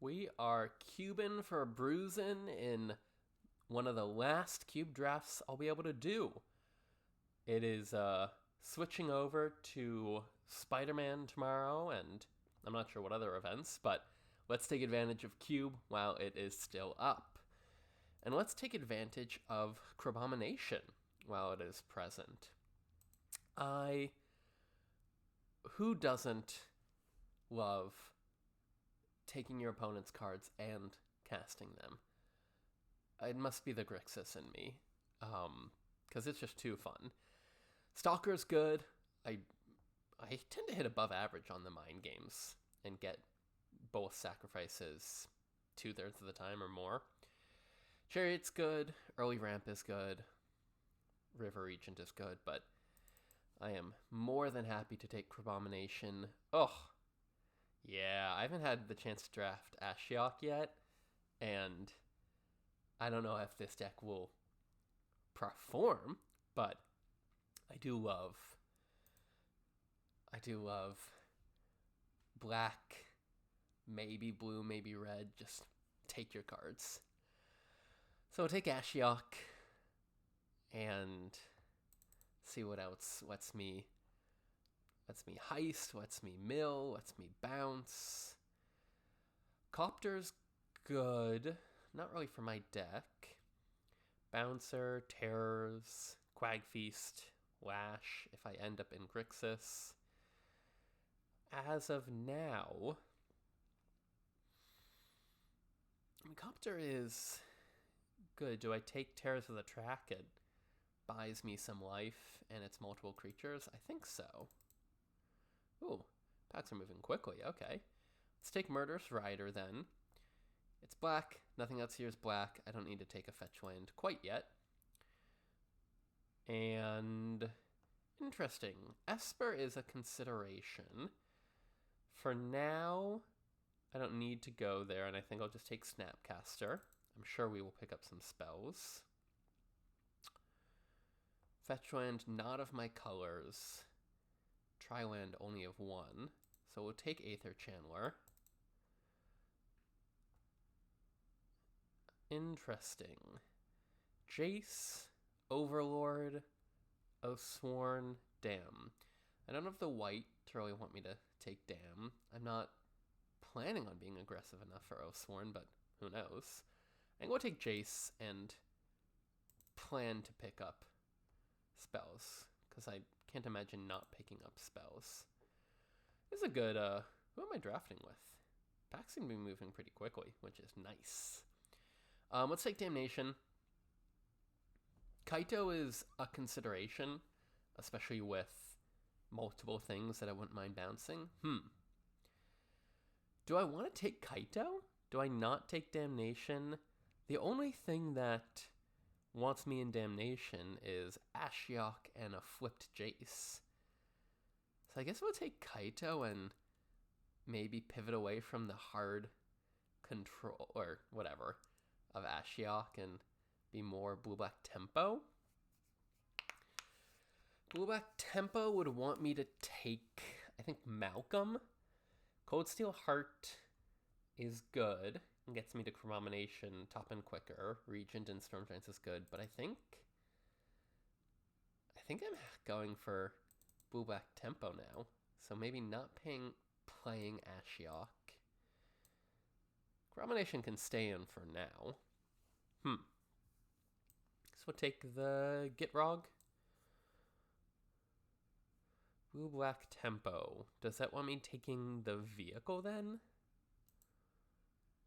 We are cubing for bruising in one of the last cube drafts I'll be able to do. It is switching over to Spider-Man tomorrow, and I'm not sure what other events, but let's take advantage of Cube while it is still up. And let's take advantage of Crabomination while it is present. Who doesn't love taking your opponent's cards and casting them? It must be the Grixis in me, because it's just too fun. Stalker's good. I tend to hit above average on the mind games and get both sacrifices 2/3 of the time or more. Chariot's good. Early Ramp is good. River Regent is good, but I am more than happy to take Crabomination. Oh, yeah, I haven't had the chance to draft Ashiok yet, and I don't know if this deck will perform, but I do love black, maybe blue, maybe red. Just take your cards. So we'll take Ashiok and see what else lets me heist, lets me mill, lets me bounce. Copter's good. Not really for my deck. Bouncer, Terrors, Quagfeast, Lash, if I end up in Grixis. As of now, Copter is good. Do I take Terrors of the Track? It buys me some life, and it's multiple creatures? I think so. Ooh, packs are moving quickly. Okay. Let's take Murderous Rider then. It's black. Nothing else here is black. I don't need to take a fetch land quite yet. And interesting. Esper is a consideration. For now, I don't need to go there, and I think I'll just take Snapcaster. I'm sure we will pick up some spells. Fetch land, not of my colors. Tri-land only of one. So we'll take Aether Channeler. Interesting. Jace, Overlord, Oathsworn, Dam. I don't have the white to really want me to take Dam. I'm not planning on being aggressive enough for Oathsworn, but who knows. I'm going to take Jace and plan to pick up spells, because I can't imagine not picking up spells. This is a good, who am I drafting with? Packs seem to be moving pretty quickly, which is nice. Let's take Damnation. Kaito is a consideration, especially with multiple things that I wouldn't mind bouncing. Do I want to take Kaito? Do I not take Damnation? The only thing that wants me in Damnation is Ashiok and a flipped Jace. So I guess we'll take Kaito and maybe pivot away from the hard control, or whatever, of Ashiok and be more blue-black tempo. Blue-black tempo would want me to take, I think, Malcolm. Cold Steel Heart is good and gets me to Crabomination top and quicker. Regent and Storm Giants is good, but I think I'm going for blue-black tempo now. So maybe not playing Ashiok. Crabomination can stay in for now. So we'll take the Gitrog. Blue-black tempo. Does that want me taking the vehicle then?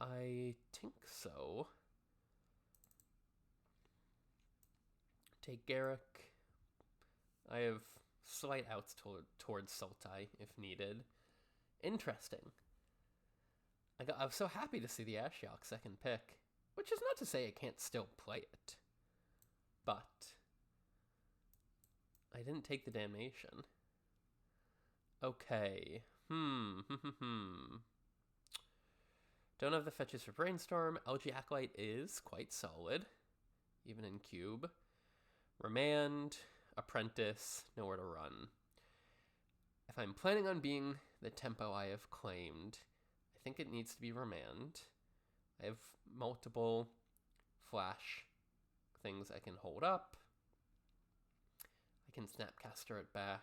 I think so. Take Garrick. I have slight outs towards Sultai if needed. Interesting. I was so happy to see the Ashiok second pick, which is not to say I can't still play it. But I didn't take the Damnation. Okay. Don't have the fetches for Brainstorm. LG Acolyte is quite solid, even in Cube. Remand, Apprentice, nowhere to run. If I'm planning on being the tempo I have claimed, I think it needs to be remand. I have multiple flash things I can hold up. I can Snapcaster it back.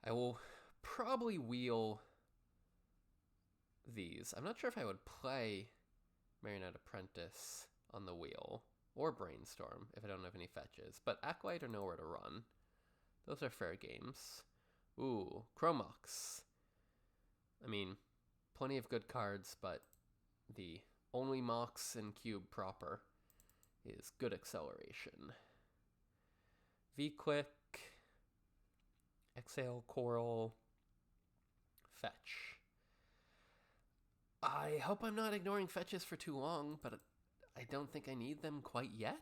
I will probably wheel these. I'm not sure if I would play Marionette Apprentice on the wheel, or Brainstorm if I don't have any fetches, but Acolyte or Nowhere to Run. Those are fair games. Ooh, Chromox. I mean, plenty of good cards, but the only Mox in Cube proper is good acceleration. V-Quick, Exhale, Coral, Fetch. I hope I'm not ignoring fetches for too long, but I don't think I need them quite yet.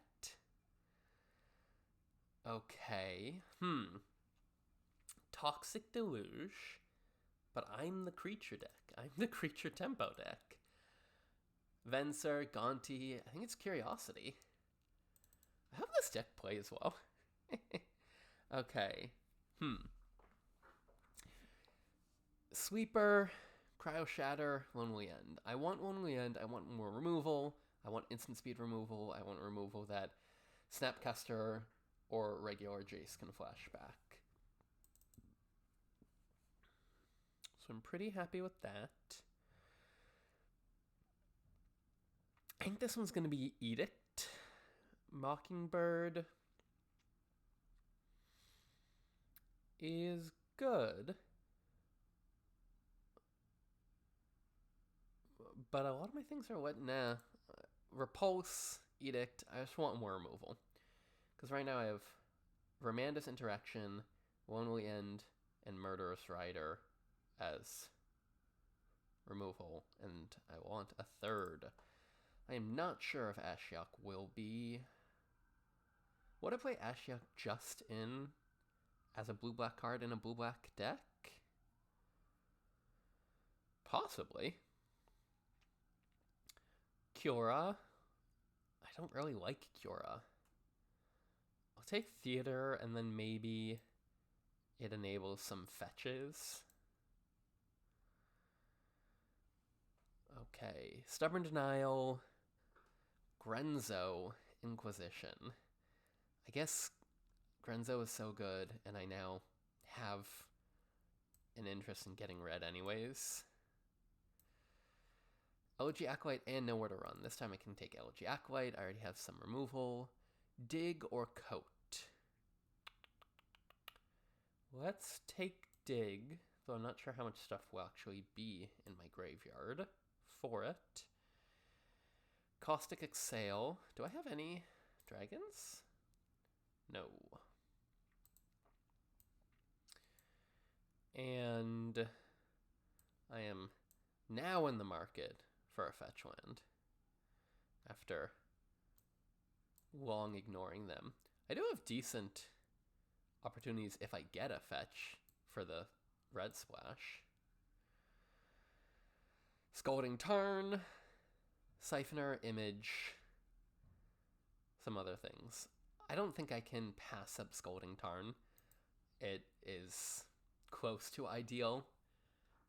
Okay. Toxic Deluge, but I'm the creature deck. I'm the creature tempo deck. Venser, Gonti, I think it's Curiosity. I hope this deck plays well. Okay. Sweeper, Cryo Shatter, Lonely End. I want Lonely End. I want more removal. I want instant speed removal. I want removal that Snapcaster or regular Jace can flash back. So I'm pretty happy with that. I think this one's going to be Edict. Mockingbird is good. But a lot of my things are what? Nah. Repulse, Edict. I just want more removal. Because right now I have Vermanda's Interaction, Lonely End, and Murderous Rider as removal. And I want a third. I am not sure if Ashiok will be... Would I play Ashiok just in as a blue-black card in a blue-black deck? Possibly. Cura. I don't really like Cura. I'll take Theater, and then maybe it enables some fetches. Okay. Stubborn Denial. Grenzo, Inquisition. I guess Grenzo is so good, and I now have an interest in getting red anyways. Elegy Acolyte and Nowhere to Run. This time I can take Elegy Acolyte. I already have some removal. Dig or Coat. Let's take Dig, though I'm not sure how much stuff will actually be in my graveyard for it. Caustic Exhale. Do I have any dragons? No. And I am now in the market for a fetch land after long ignoring them. I do have decent opportunities if I get a fetch for the red splash. Scalding Tarn, Siphoner, Image, some other things. I don't think I can pass up Scalding Tarn. It is close to ideal.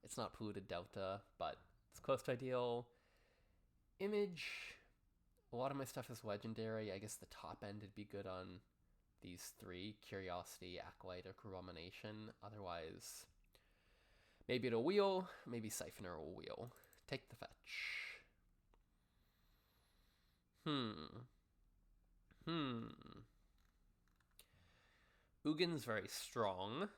It's not Polluted Delta, but it's close to ideal. Image, a lot of my stuff is legendary. I guess the top end would be good on these three: Curiosity, Acolyte, or Corromination. Otherwise, maybe it'll wheel, maybe Siphoner will wheel. Take the fetch. Ugin's very strong.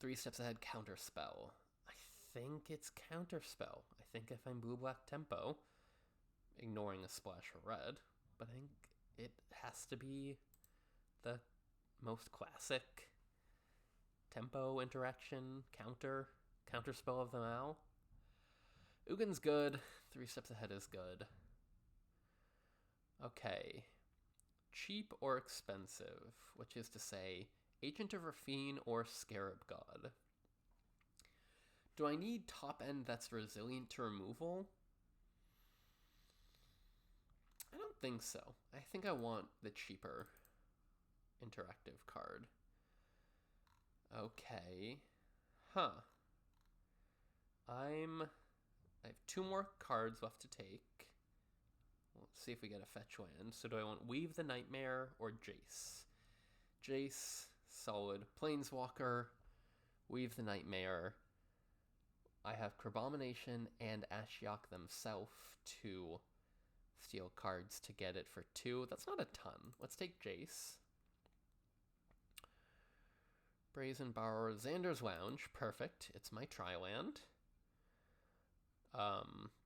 3 steps ahead, Counterspell. I think it's Counterspell. I think if I'm blue-black tempo, ignoring a splash of red, but I think it has to be the most classic tempo interaction counterspell of them all. Ugin's good. 3 steps ahead is good. Okay. Cheap or expensive, which is to say, Agent of Rafine or Scarab God. Do I need top end that's resilient to removal? I don't think so. I think I want the cheaper interactive card. Okay. Huh. I have 2 more cards left to take. Let's see if we get a fetch land. So do I want Weave the Nightmare or Jace? Jace, solid. Planeswalker, Weave the Nightmare. I have Crabomination and Ashiok themselves to steal cards to get it for 2. That's not a ton. Let's take Jace. Brazen Borrower, Xander's Lounge. Perfect. It's my tri-land.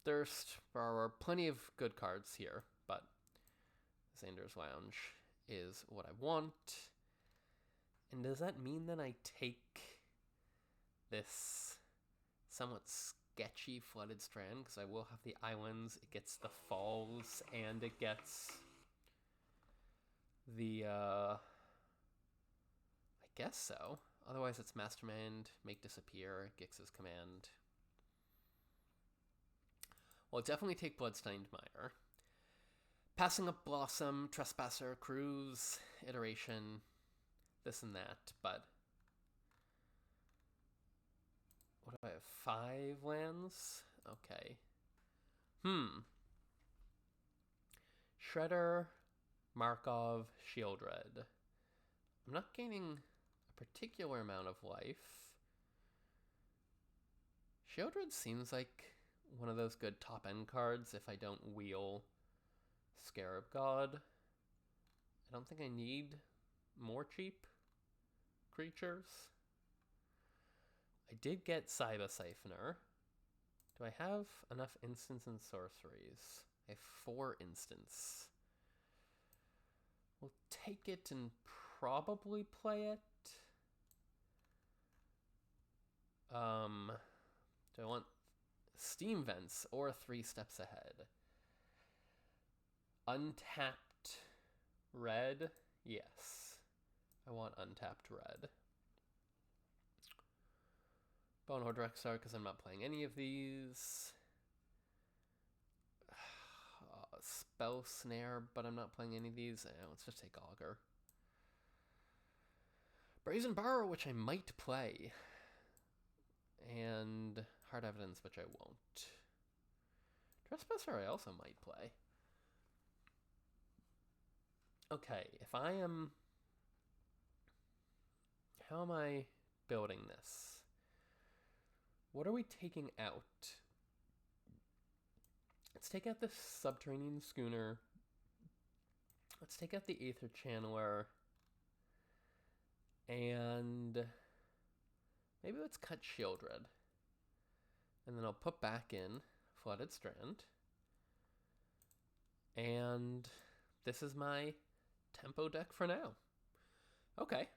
Thirst Borrower. Plenty of good cards here, but Xander's Lounge is what I want. And does that mean that I take this somewhat sketchy Flooded Strand? Because I will have the islands, it gets the falls, and it gets the, I guess so. Otherwise it's Mastermind, Make Disappear, Gix's Command. Well, definitely take Bloodstained Mire. Passing Up Blossom, Trespasser, Cruise, Iteration, this and that, but what do I have? 5 lands? Okay. Shredder, Markov, Shieldred. I'm not gaining a particular amount of life. Shieldred seems like one of those good top-end cards if I don't wheel Scarab God. I don't think I need more cheap creatures. I did get Cyber Siphoner. Do I have enough instants and sorceries? I have 4 instants. We'll take it and probably play it. Do I want Steam Vents or 3 steps ahead? Untapped red? Yes. I want untapped red. Bonehorde Rexar, because I'm not playing any of these. Spell Snare, but I'm not playing any of these. Let's just take Augur. Brazen Borrower, which I might play. And Hard Evidence, which I won't. Trespasser I also might play. Okay, if I am... How am I building this? What are we taking out? Let's take out the Subterranean Schooner. Let's take out the Aether Channeler. And maybe let's cut Shieldred. And then I'll put back in Flooded Strand. And this is my tempo deck for now. Okay,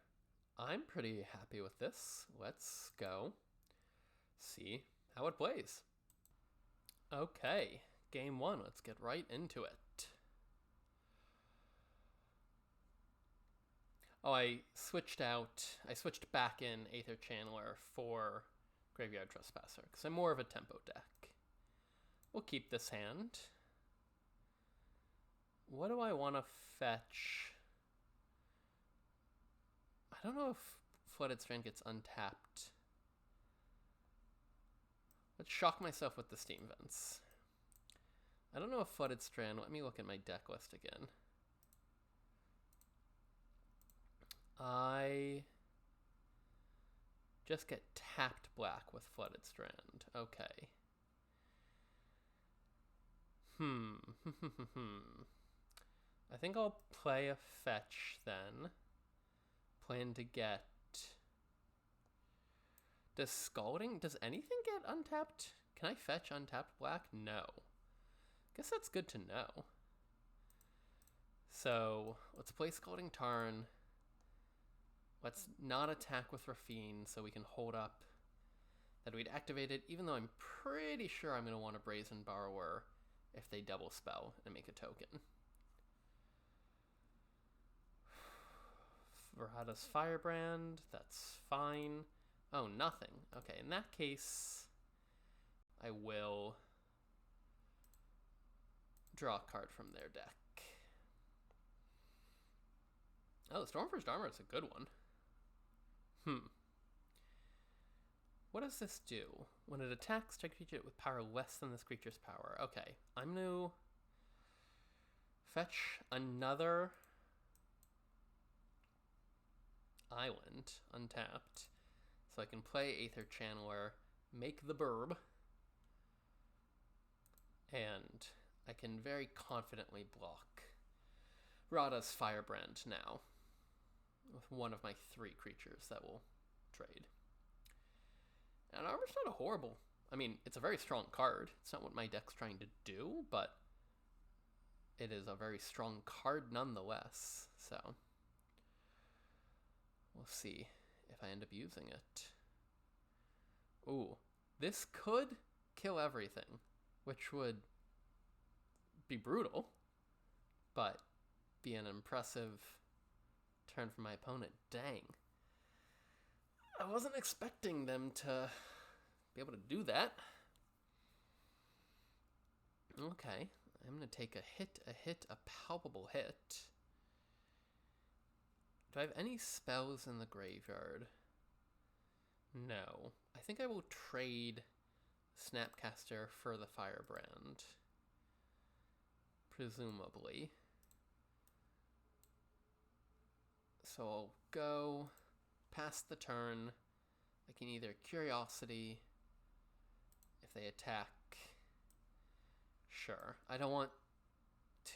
I'm pretty happy with this. Let's go see how it plays. Okay, game 1, let's get right into it. Oh, I switched back in Aether Channeler for Graveyard Trespasser, because I'm more of a tempo deck. We'll keep this hand. What do I want to fetch? I don't know if Flooded Strand gets untapped. Let's shock myself with the Steam Vents. I don't know if Flooded Strand... Let me look at my deck list again. I just get tapped black with Flooded Strand. Okay. I think I'll play a fetch then. Plan to get... Does anything get untapped? Can I fetch untapped black? No. Guess that's good to know. So, let's play Scalding Tarn. Let's not attack with Rafine so we can hold up that we'd activate it, even though I'm pretty sure I'm going to want a Brazen Borrower if they double spell and make a token. Verhada's Firebrand, that's fine. Oh, nothing. Okay, in that case, I will draw a card from their deck. Oh, Stormforged Armor is a good one. what does this do? When it attacks, strike a creature with power less than this creature's power. Okay, I'm going to fetch another island, untapped, so I can play Aether Channeler, make the burb, and I can very confidently block Rada's Firebrand now with one of my 3 creatures that will trade. And Armor's not a horrible... I mean, it's a very strong card. It's not what my deck's trying to do, but it is a very strong card nonetheless, so we'll see if I end up using it. Ooh, this could kill everything, which would be brutal, but be an impressive turn from my opponent. Dang. I wasn't expecting them to be able to do that. Okay, I'm going to take a palpable hit. Do I have any spells in the graveyard? No. I think I will trade Snapcaster for the Firebrand. Presumably. So I'll go past the turn. I can either Curiosity if they attack. Sure. I don't want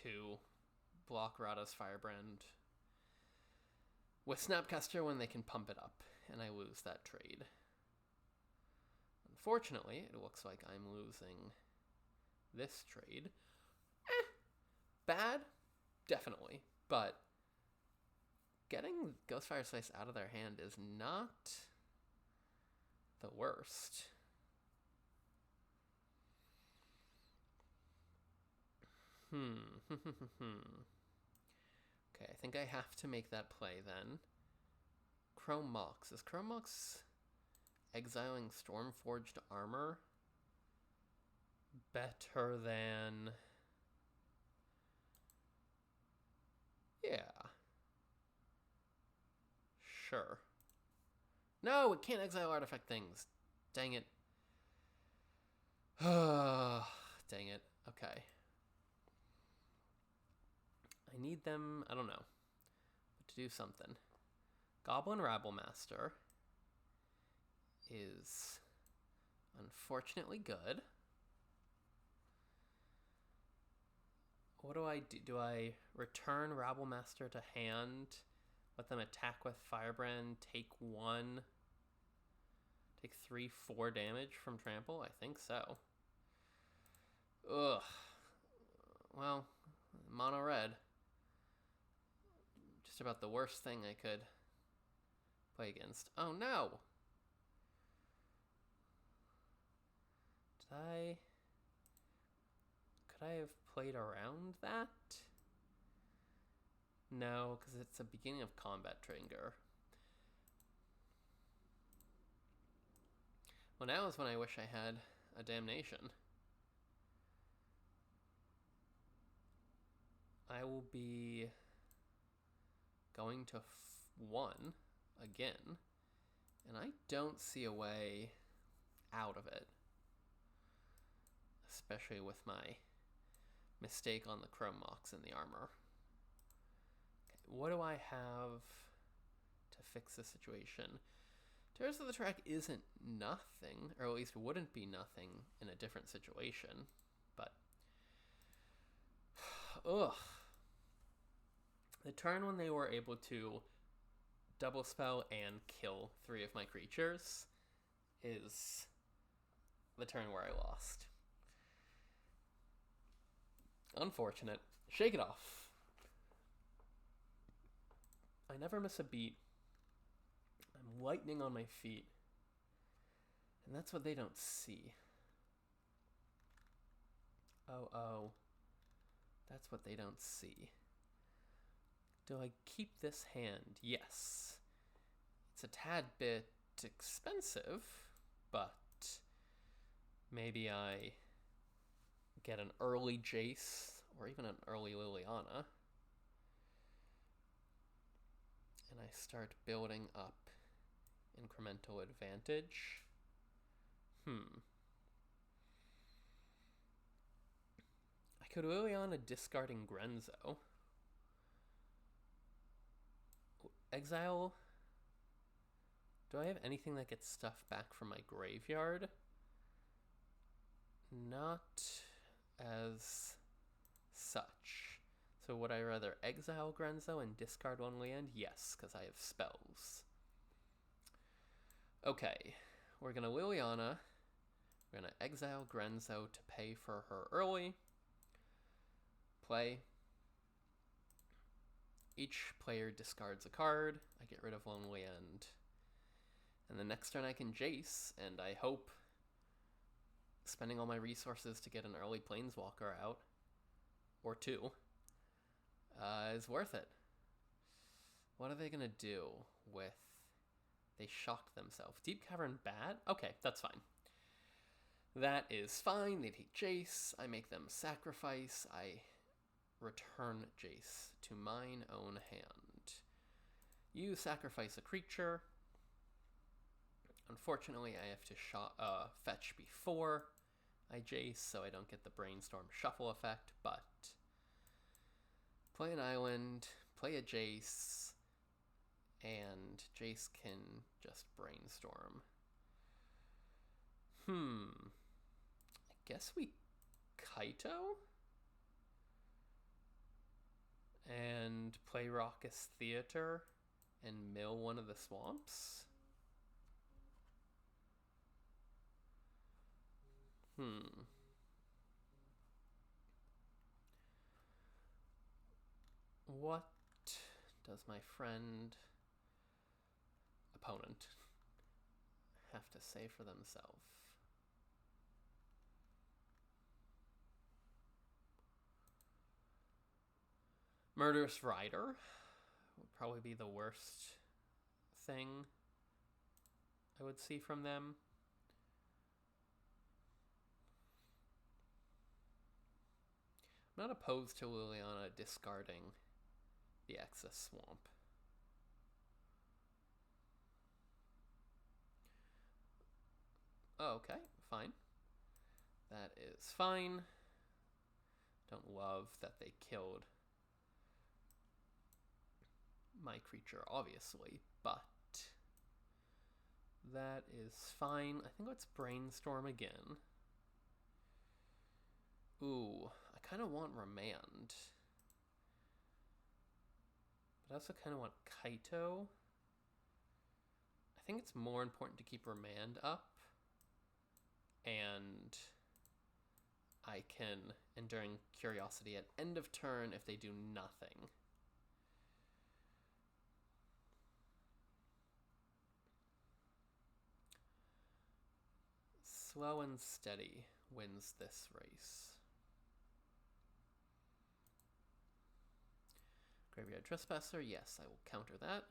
to block Rada's Firebrand with Snapcaster when they can pump it up, and I lose that trade. Unfortunately, it looks like I'm losing this trade. Bad? Definitely. But getting Ghostfire Slice out of their hand is not the worst. Okay, I think I have to make that play then. Chrome Mox. Is Chrome Mox exiling Stormforged Armor better than... Yeah. Sure. No, it can't exile artifact things. Dang it. Dang it. Okay. I need them, I don't know, to do something. Goblin Rabblemaster is unfortunately good. What do I do? Do I return Rabblemaster to hand, let them attack with Firebrand, take 3, 4 damage from trample? I think so. Ugh. Well, mono red. Just about the worst thing I could play against. Oh no! Could I have played around that? No, because it's a beginning of combat trigger. Well, now is when I wish I had a damnation. I will be going to 1 again, and I don't see a way out of it, especially with my mistake on the Chrome Mox and the armor. Okay, what do I have to fix the situation? Terrace of the Track isn't nothing, or at least wouldn't be nothing in a different situation, but ugh. The turn when they were able to double spell and kill 3 of my creatures is the turn where I lost. Unfortunate. Shake it off. I never miss a beat. I'm lightning on my feet. And that's what they don't see. Oh. That's what they don't see. Do I keep this hand? Yes. It's a tad bit expensive, but maybe I get an early Jace or even an early Liliana, and I start building up incremental advantage. Hmm. I could Liliana discarding Grenzo. Exile. Do I have anything that gets stuff back from my graveyard? Not as such. So would I rather exile Grenzo and discard one land? Yes, because I have spells. Okay, we're going to Liliana. We're going to exile Grenzo to pay for her early. Play. Each player discards a card. I get rid of one land. And the next turn I can Jace, and I hope spending all my resources to get an early Planeswalker out, or two, is worth it. What are they going to do with... They shocked themselves. Deep Cavern bad? Okay, that's fine. That is fine. They take Jace. I make them sacrifice. I return Jace to mine own hand. You sacrifice a creature. Unfortunately, I have to fetch before I Jace, so I don't get the Brainstorm Shuffle effect, but play an island, play a Jace, and Jace can just Brainstorm. I guess we Kaito? And play Raucous Theater and mill one of the swamps? What does my opponent have to say for themselves? Murderous Rider would probably be the worst thing I would see from them. I'm not opposed to Liliana discarding the excess swamp. Oh, okay, fine. That is fine. Don't love that they killed my creature, obviously, but that is fine. I think let's Brainstorm again. Ooh, I kind of want Remand. But I also kind of want Kaito. I think it's more important to keep Remand up. And I can Enduring Curiosity at end of turn if they do nothing. Slow and steady wins this race. Graveyard Trespasser, yes, I will counter that.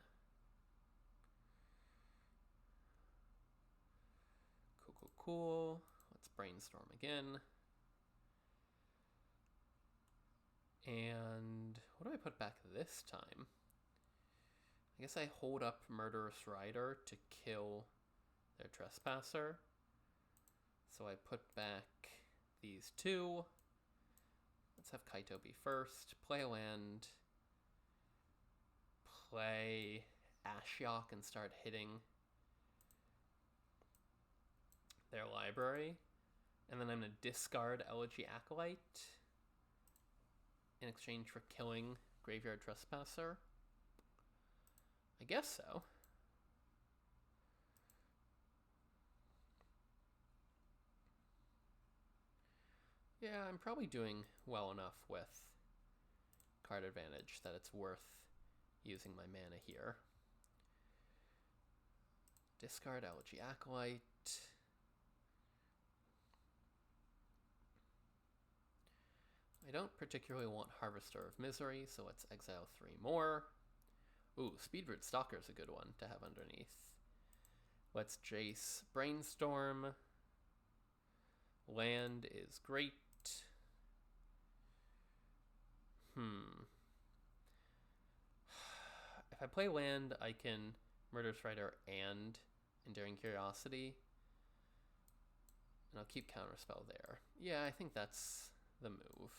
Cool. Let's Brainstorm again. And what do I put back this time? I guess I hold up Murderous Rider to kill their Trespasser. So I put back these two. Let's have Kaito be first. Play a land. Play Ashiok and start hitting their library. And then I'm going to discard Elegy Acolyte in exchange for killing Graveyard Trespasser. I guess so. Yeah, I'm probably doing well enough with card advantage that it's worth using my mana here. Discard Elegy Acolyte. I don't particularly want Harvester of Misery, so let's exile 3 more. Ooh, Speedroot Stalker's a good one to have underneath. Let's Jace Brainstorm. Land is great. If I play land, I can Murderous Rider and Enduring Curiosity. I'll keep Counterspell there. Yeah, I think that's the move.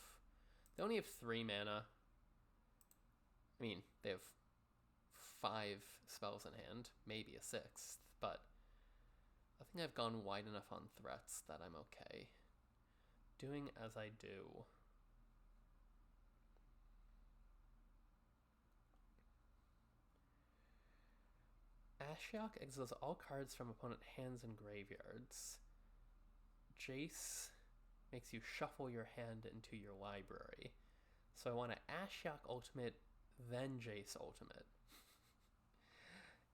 They only have 3 mana. I mean, they have 5 spells in hand, maybe a 6th, but I think I've gone wide enough on threats that I'm okay. Doing as I do. Ashiok exiles all cards from opponent hands and graveyards. Jace makes you shuffle your hand into your library. So I want an Ashiok Ultimate, then Jace Ultimate.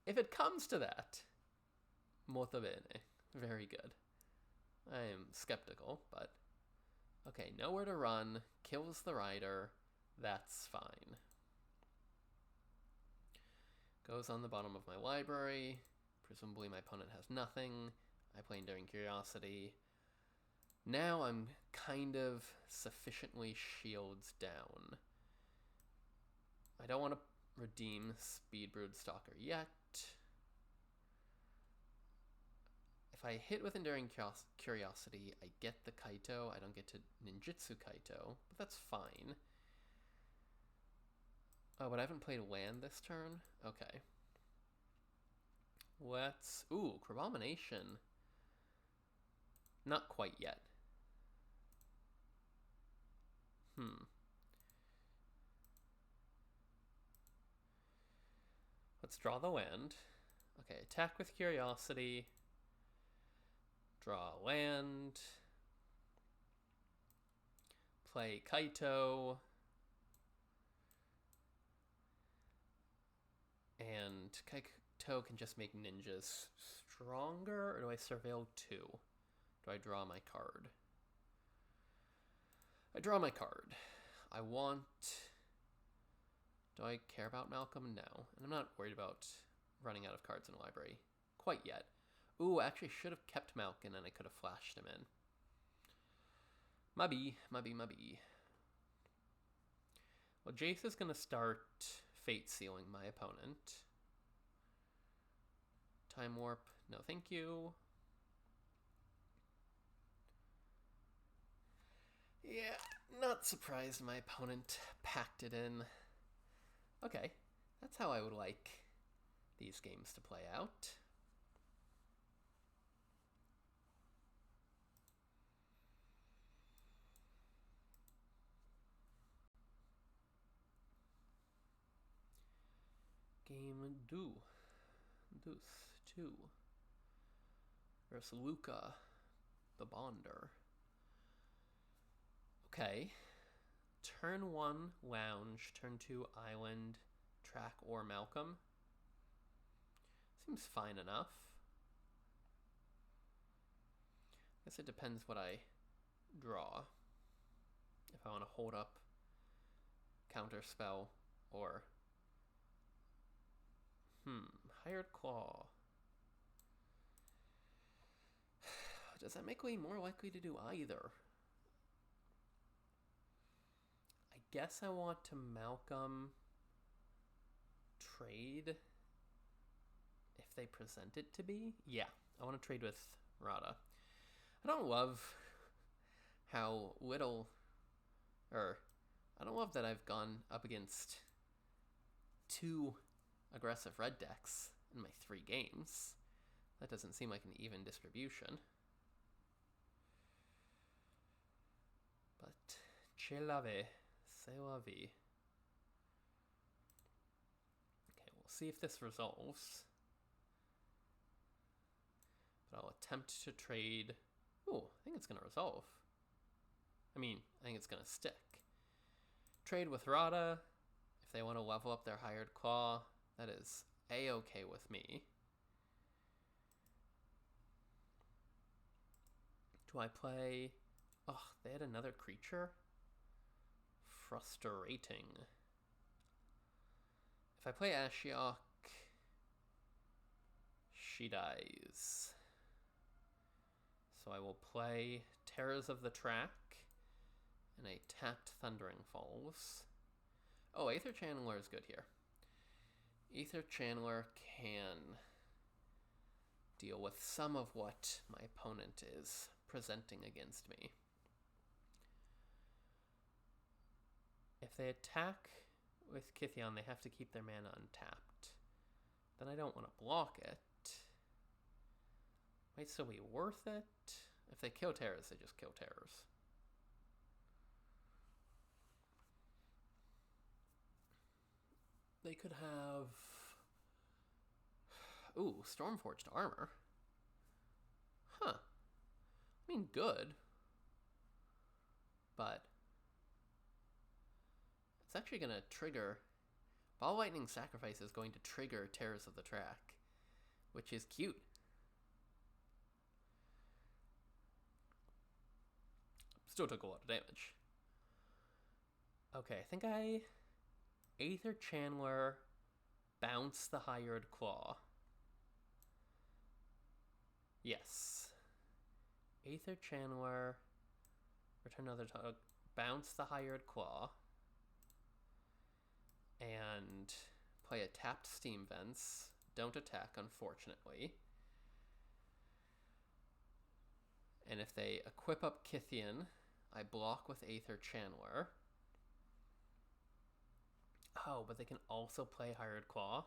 If it comes to that, molto bene. Very good. I am skeptical, but okay, nowhere to run, kills the rider, that's fine. Goes on the bottom of my library. Presumably my opponent has nothing. I play Enduring Curiosity. Now I'm kind of sufficiently shields down. I don't want to redeem Speedbrood Stalker yet. If I hit with Enduring Curiosity, I get the Kaito. I don't get to Ninjutsu Kaito, but that's fine. Oh, but I haven't played land this turn? Okay. Let's... Ooh, Crabomination. Not quite yet. Let's draw the land. Okay, attack with Curiosity. Draw land. Play Kaito. And Kaito can just make ninjas stronger, or do I surveil 2? Do I draw my card? I draw my card. I want... Do I care about Malcolm? No. And I'm not worried about running out of cards in the library quite yet. Ooh, I actually should have kept Malcolm and I could have flashed him in. Mubby. Well, Jace is going to start Fate Sealing my opponent. Time Warp. No, thank you. Yeah, not surprised my opponent packed it in. Okay, that's how I would like these games to play out. Game Deuce 2 versus Luca, the Bonder. Okay. Turn 1, Lounge. Turn 2, Island. Track or Malcolm. Seems fine enough. I guess it depends what I draw. If I want to hold up Counterspell or... Hired Claw. Does that make me more likely to do either? I guess I want to Malcolm trade if they present it to be. Yeah, I want to trade with Rada. I don't love how little, I don't love that I've gone up against 2 aggressive red decks in my 3 games. That doesn't seem like an even distribution. But c'est la vie. C'est la vie. Okay, we'll see if this resolves. But I'll attempt to trade. Ooh, I think it's going to resolve. I mean, I think it's going to stick. Trade with Rada. If they want to level up their Hired Claw, that is a-okay with me. Do I play... Oh, they had another creature? Frustrating. If I play Ashiok, she dies. So I will play Terrors of the Track and a tapped Thundering Falls. Oh, Aether Channeler is good here. Aether Channeler can deal with some of what my opponent is presenting against me. If they attack with Kithion, they have to keep their mana untapped. Then I don't want to block it. Might still be worth it. If they kill terrors, they just kill terrors. They could have... Ooh, Stormforged Armor. Huh. I mean, good. But... it's actually going to trigger... Ball Lightning Sacrifice is going to trigger Terrors of the Track, which is cute. Still took a lot of damage. Okay, I think I... Aether Channeler, bounce the Hired Claw. Yes. Aether Channeler, return another tug, bounce the Hired Claw, and play a tapped Steam Vents. Don't attack, unfortunately. And if they equip up Kithian, I block with Aether Channeler. Oh, but they can also play Hired Claw,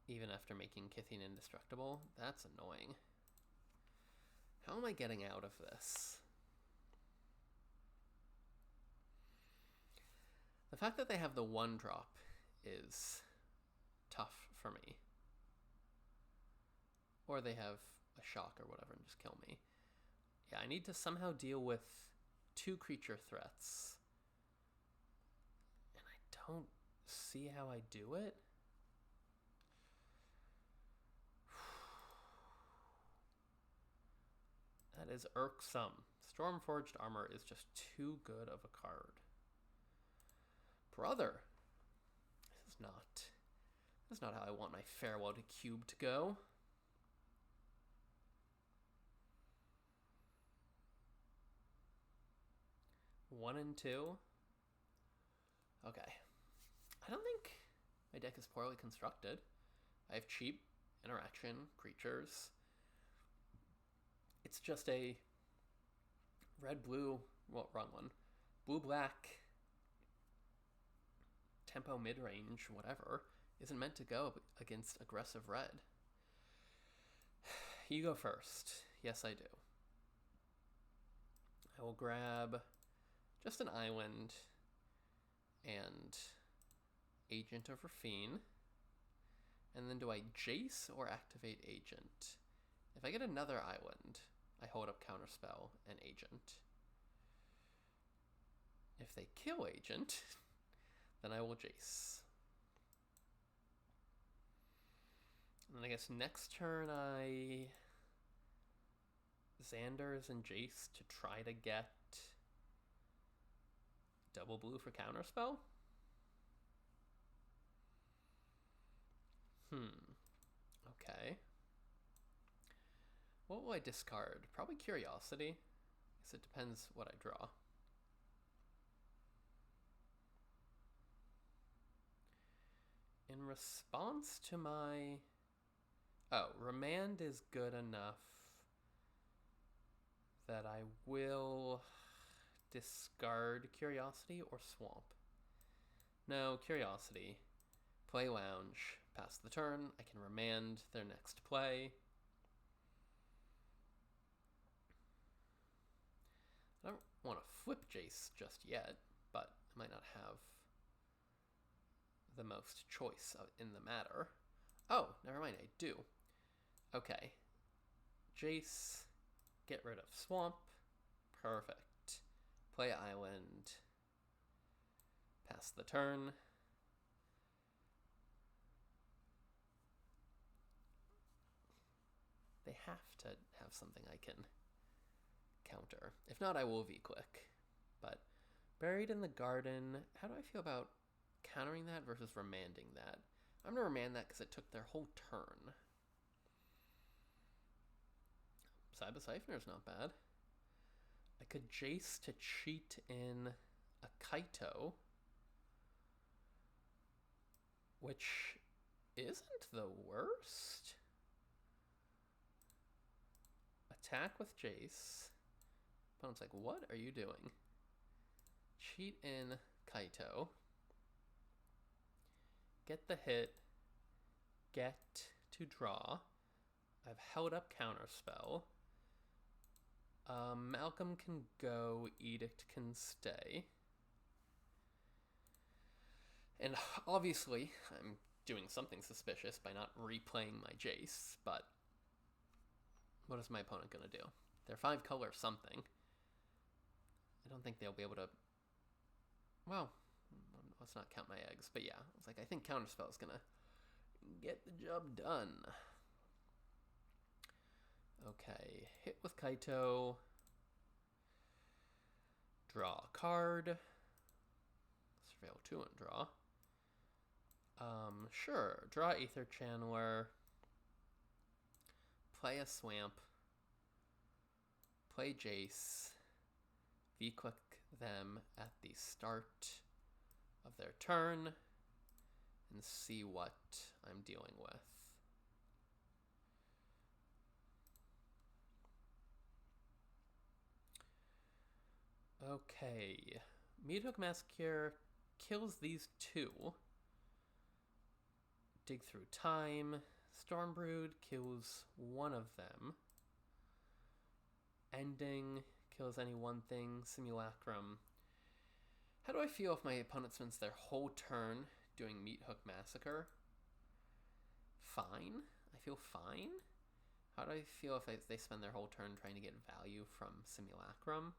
even after making Kithian indestructible. That's annoying. How am I getting out of this? The fact that they have the 1-drop is tough for me. Or they have a shock or whatever and just kill me. Yeah, I need to somehow deal with 2 creature threats. And I don't see how I do it. That is irksome. Stormforged Armor is just too good of a card. Brother. This is not how I want my Farewell to Cube to go. One and 2. Okay. I don't think my deck is poorly constructed. I have cheap interaction creatures. It's just a red-blue, well, wrong one. Blue-black, tempo mid-range, whatever, isn't meant to go against aggressive red. You go first. Yes, I do. I will grab just an island and Agent over Fiend. And then do I Jace or activate Agent? If I get another island, I hold up Counterspell and Agent. If they kill Agent, then I will Jace. And then I guess next turn I Xander's and Jace to try to get double blue for Counterspell? Okay. What will I discard? Probably Curiosity. I guess it depends what I draw. In response to my... Oh, Remand is good enough that I will discard Curiosity or Swamp. No, Curiosity. Play Lounge. Pass the turn. I can Remand their next play. I don't want to flip Jace just yet, but I might not have the most choice in the matter. Oh, never mind, I do. Okay. Jace, get rid of Swamp. Perfect. Play Island. Pass the turn. They have to have something I can counter. If not, I will V-Click. But Buried in the Garden, how do I feel about countering that versus remanding that? I'm going to remand that because it took their whole turn. Cyber Siphoner is not bad. I could Jace to cheat in a Kaito, which isn't the worst. attack with Jace. Opponent's like, what are you doing? Cheat in Kaito. Get the hit. Get to draw. I've held up Counterspell. Malcolm can go. Edict can stay. And obviously, I'm doing something suspicious by not replaying my Jace, but what is my opponent going to do? They're 5-color something. I don't think they'll be able to... Well, let's not count my eggs, but yeah. I was like, I think Counterspell is going to get the job done. Okay, hit with Kaito. Draw a card. Surveil 2 and draw. Sure. Draw Aether Channeler. Play a Swamp. Play Jace. V-click them at the start of their turn. And see what I'm dealing with. Okay. Meathook Massacre kills these 2. Dig Through Time. Stormbrood kills one of them. Ending kills any one thing. Simulacrum. How do I feel if my opponent spends their whole turn doing Meathook Massacre? Fine. I feel fine. How do I feel if they spend their whole turn trying to get value from Simulacrum?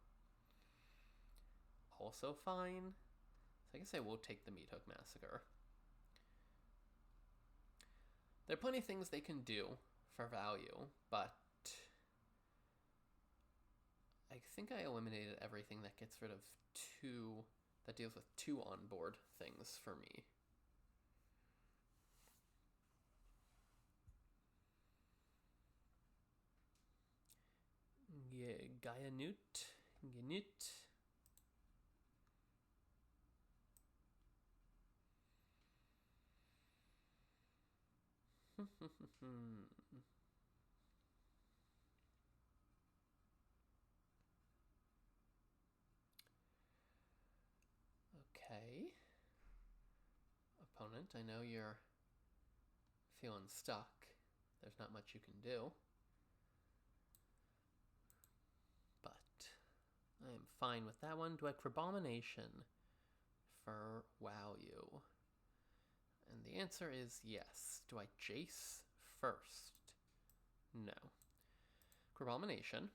Also fine. So I guess I will take the Meathook Massacre. There are plenty of things they can do for value, but I think I eliminated everything that gets rid of 2, that deals with 2 onboard things for me. Yeah, Gaia Newt. Okay. Opponent, I know you're feeling stuck. There's not much you can do. But I am fine with that one. Do I Crabomination for value? And the answer is yes. Do I Jace first? No. Crabomination.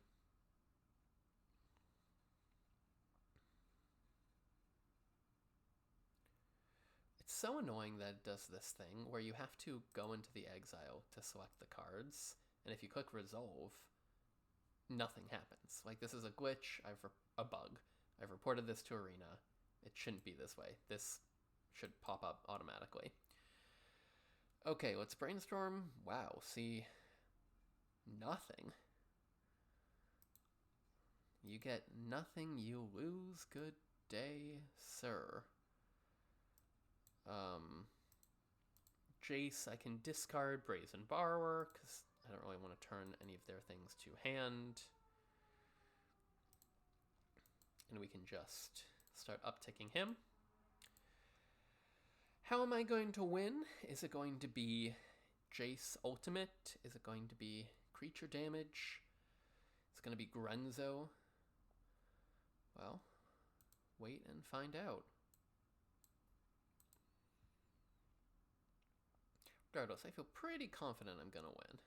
It's so annoying that it does this thing where you have to go into the exile to select the cards, and if you click resolve, nothing happens. Like, this is a glitch, a bug. I've reported this to Arena. It shouldn't be this way. This should pop up automatically. Okay, let's brainstorm. Wow, see, nothing. You get nothing, you lose. Good day, sir. Jace, I can discard Brazen Borrower, because I don't really want to turn any of their things to hand. And we can just start upticking him. How am I going to win? Is it going to be Jace Ultimate? Is it going to be creature damage? It's going to be Grenzo. Well, wait and find out. Regardless, I feel pretty confident I'm going to win.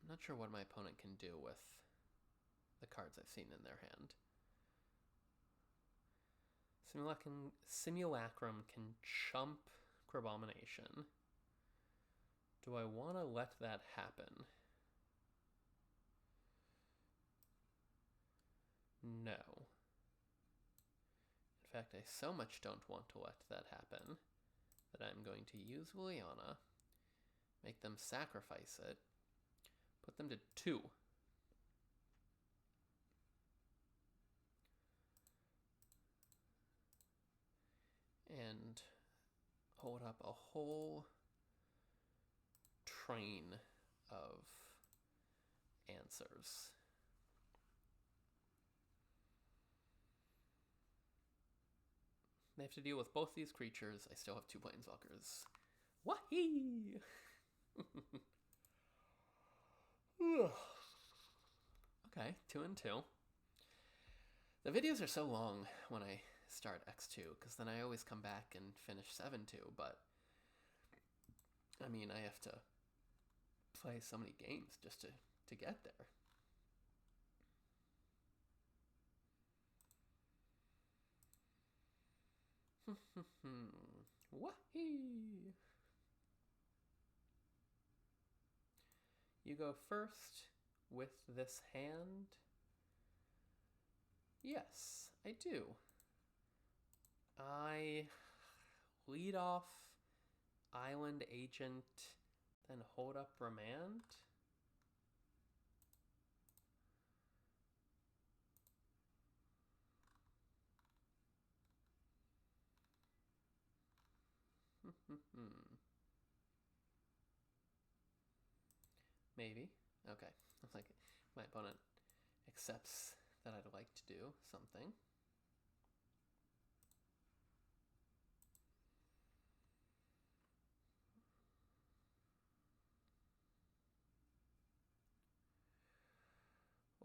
I'm not sure what my opponent can do with the cards I've seen in their hand. Simulacrum can chump Crabomination. Do I want to let that happen? No. In fact, I so much don't want to let that happen that I'm going to use Liliana, make them sacrifice it, put them to 2. And hold up a whole train of answers. They have to deal with both these creatures. I still have 2 planeswalkers. Wahee! Okay, 2 and 2. The videos are so long when I start X2, because then I always come back and finish 7-2, but I mean, I have to play so many games just to get there. Wahee! You go first with this hand. Yes, I do. I lead off Island Agent, then hold up Remand. Maybe. Okay. I was like, my opponent accepts that I'd like to do something.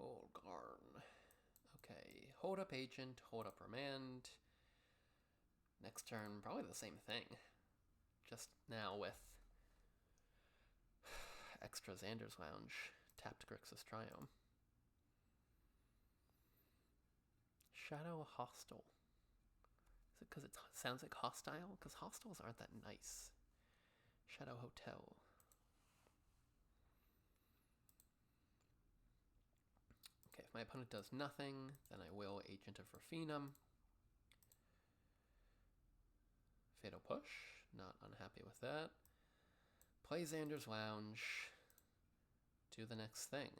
Oh, Garn. Okay. Hold up Agent, hold up Remand. Next turn, probably the same thing. Just now with extra Xander's Lounge, tapped Grixis Triome. Shadow Hostile. Is it because it sounds like hostile? Because hostiles aren't that nice. Shadow Hotel. Okay, if my opponent does nothing, then I will Agent of Rafinum. Fatal Push. Not unhappy with that. Play Xander's Lounge. Do the next thing.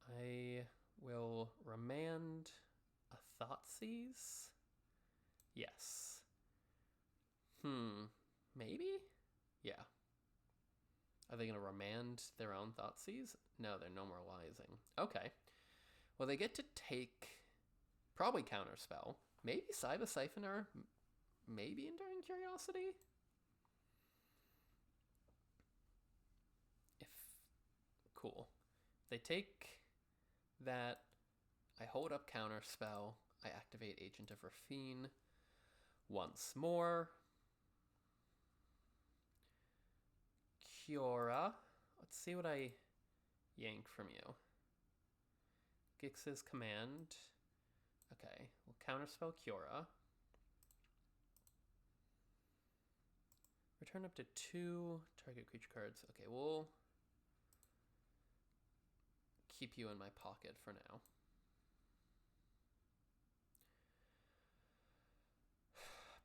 I will Remand a Thoughtseize. Yes. Maybe? Yeah. Are they going to Remand their own Thoughtseize? No, they're no more Lising. Okay. Well, they get to take probably Counterspell. Maybe Cyber Siphoner. Maybe Enduring Curiosity? Cool. They take that. I hold up Counterspell. I activate Agent of Rafine once more. Kiora. Let's see what I yank from you. Gix's Command. Okay, we'll Counterspell Kiora. Return up to 2 target creature cards. Okay, we'll keep you in my pocket for now.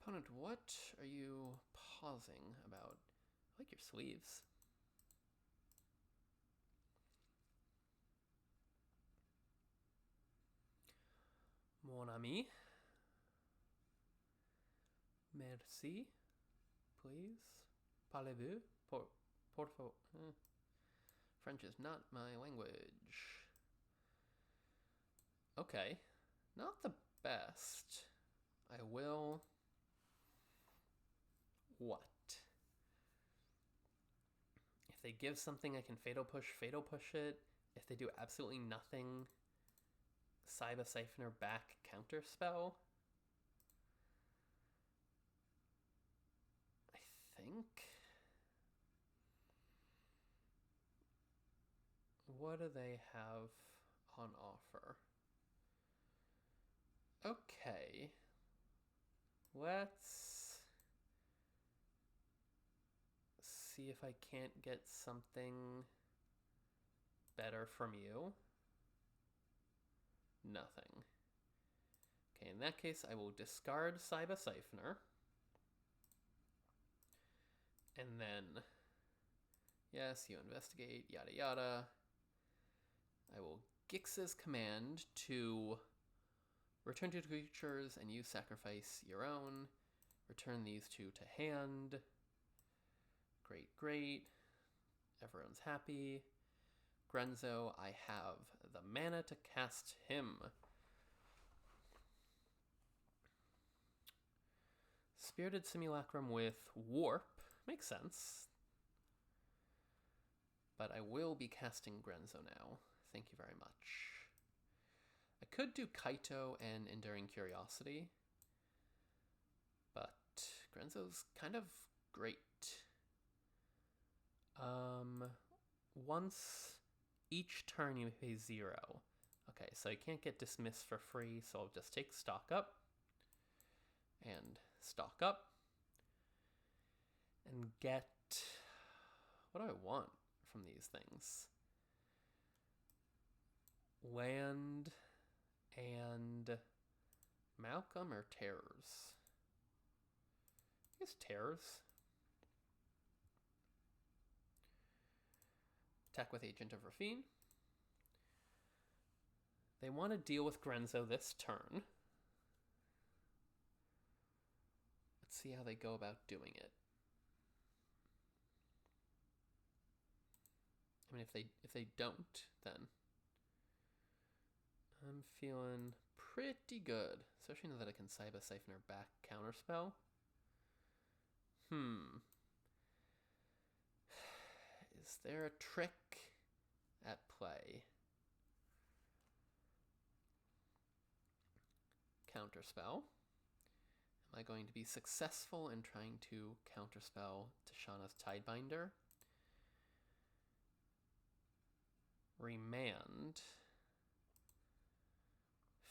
Opponent, what are you pausing about? I like your sleeves. Mon ami. Merci. Please. Parlez-vous? Por favor. French is not my language. Okay. Not the best. I will... What? If they give something, I can Fatal Push it. If they do absolutely nothing, Cyber Siphoner back Counterspell. I think. What do they have on offer? Okay. Let's see if I can't get something better from you. Nothing. Okay, in that case, I will discard Cyber Siphoner. And then, yes, you investigate, yada yada. I will Gix's Command to return 2 creatures and you sacrifice your own. Return these 2 to hand. Great, great. Everyone's happy. Grenzo, I have the mana to cast him. Spirited Simulacrum with Warp. Makes sense. But I will be casting Grenzo now. Thank you very much. I could do Kaito and Enduring Curiosity, but Grenzo's kind of great. Once each turn you pay 0. Okay, so you can't get dismissed for free, so I'll just take stock up and stock up and get... what do I want from these things? Land and Malcolm or Terrors? I guess Terrors. Attack with Agent of Rafine. They want to deal with Grenzo this turn. Let's see how they go about doing it. I mean, if they don't, then I'm feeling pretty good. Especially now that I can Cyber Siphoner back counterspell. Is there a trick at play? Counterspell. Am I going to be successful in trying to counterspell Tishana's Tidebinder? Remand.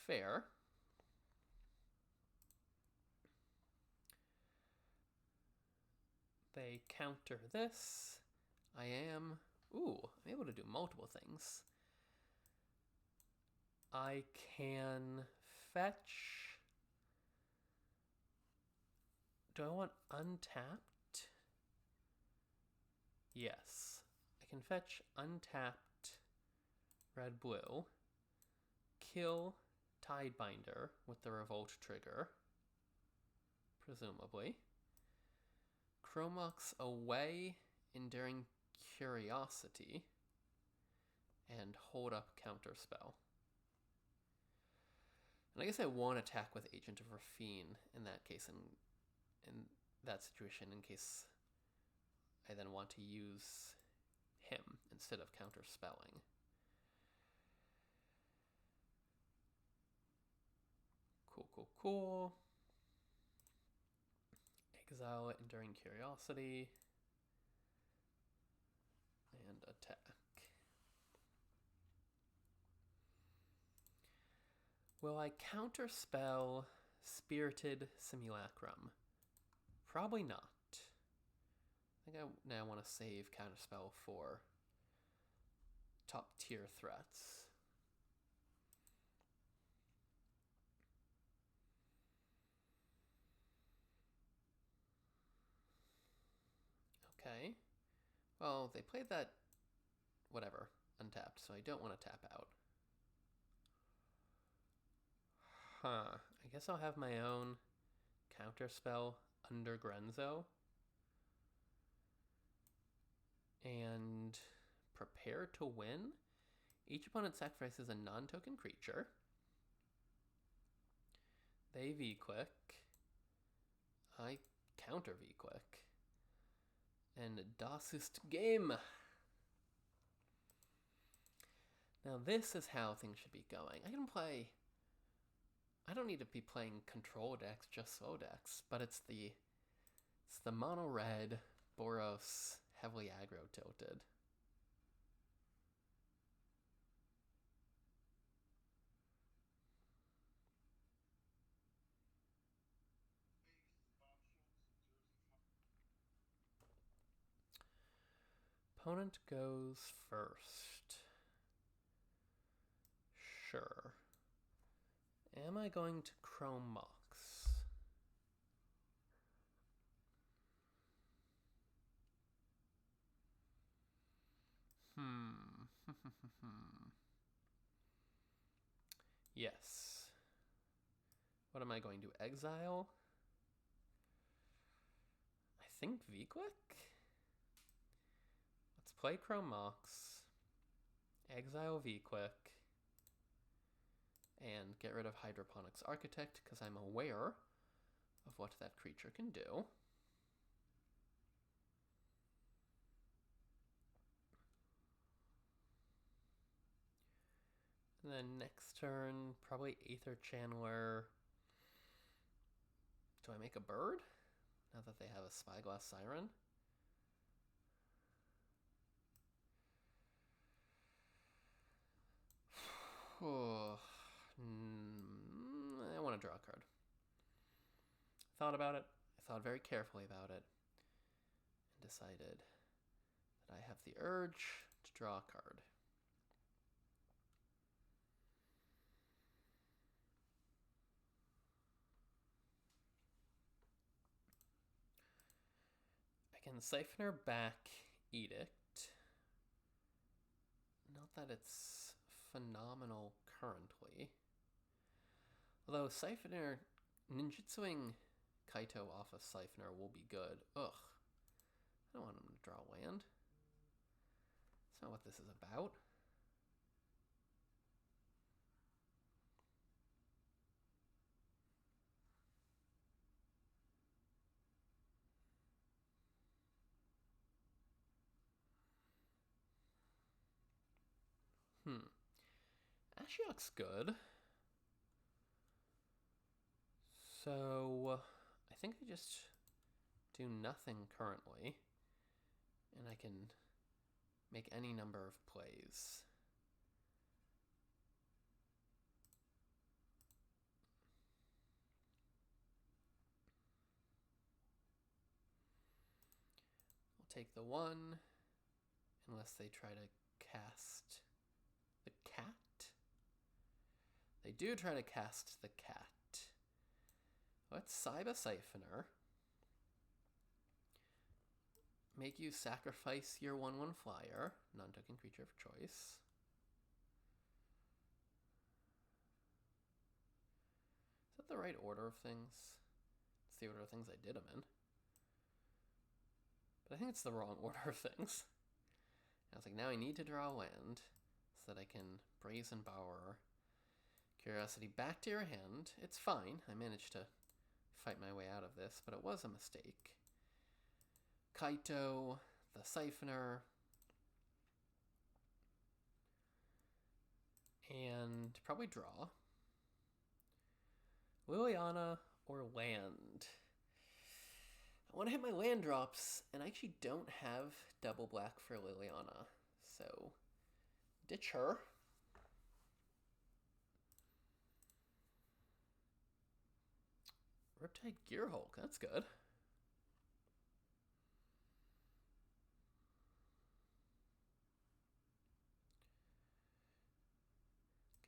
Fair. They counter this. I'm able to do multiple things. I can fetch... Do I want untapped? Yes. I can fetch untapped red-blue, kill Tidebinder with the Revolt trigger, presumably. Chromox away, Enduring Curiosity, and hold up Counterspell. And I guess I won't attack with Agent of Rafine in that case, in that situation, in case I then want to use him instead of counterspelling. Cool. Exile Enduring Curiosity. And attack. Will I counterspell Spirited Simulacrum? Probably not. I think I now want to save counterspell for top tier threats. Okay. Well, they played that, whatever, untapped, so I don't want to tap out. I guess I'll have my own counterspell under Grenzo. And prepare to win. Each opponent sacrifices a non-token creature. They V-Quick. I counter V-Quick. And das ist Game. Now this is how things should be going. I don't need to be playing control decks, just slow decks, but it's the mono red Boros heavily aggro tilted. Opponent goes first. Sure. Am I going to Chrome Mox? Yes. What am I going to exile? I think V-Quick? Let's play Chrome Mox. exile V-Quick, and get rid of Hydroponics Architect because I'm aware of what that creature can do. And then next turn, probably Aether Channeler. Do I make a bird? Now that they have a Spyglass Siren? I want to draw a card. Thought about it. I thought very carefully about it. And decided that I have the urge to draw a card. I can Siphoner back Edict. Not that it's phenomenal currently. Although Siphoner, ninjutsuing Kaito off of Siphoner will be good. Ugh. I don't want him to draw land. That's not what this is about. Ashiok's good. So I think I just do nothing currently, and I can make any number of plays. We'll take the 1, unless they try to cast the cat. They do try to cast the cat. Let's Cyber Siphoner. Make you sacrifice your 1/1 flyer, non-token creature of choice. Is that the right order of things? It's the order of things I did them in. But I think it's the wrong order of things. I was like, now I need to draw a land so that I can Brazen Bower Curiosity back to your hand. It's fine. I managed to fight my way out of this, but it was a mistake. Kaito, the Siphoner, and probably draw. Liliana or land. I want to hit my land drops, and I actually don't have double black for Liliana, so ditch her. Riptide Gearhulk, that's good.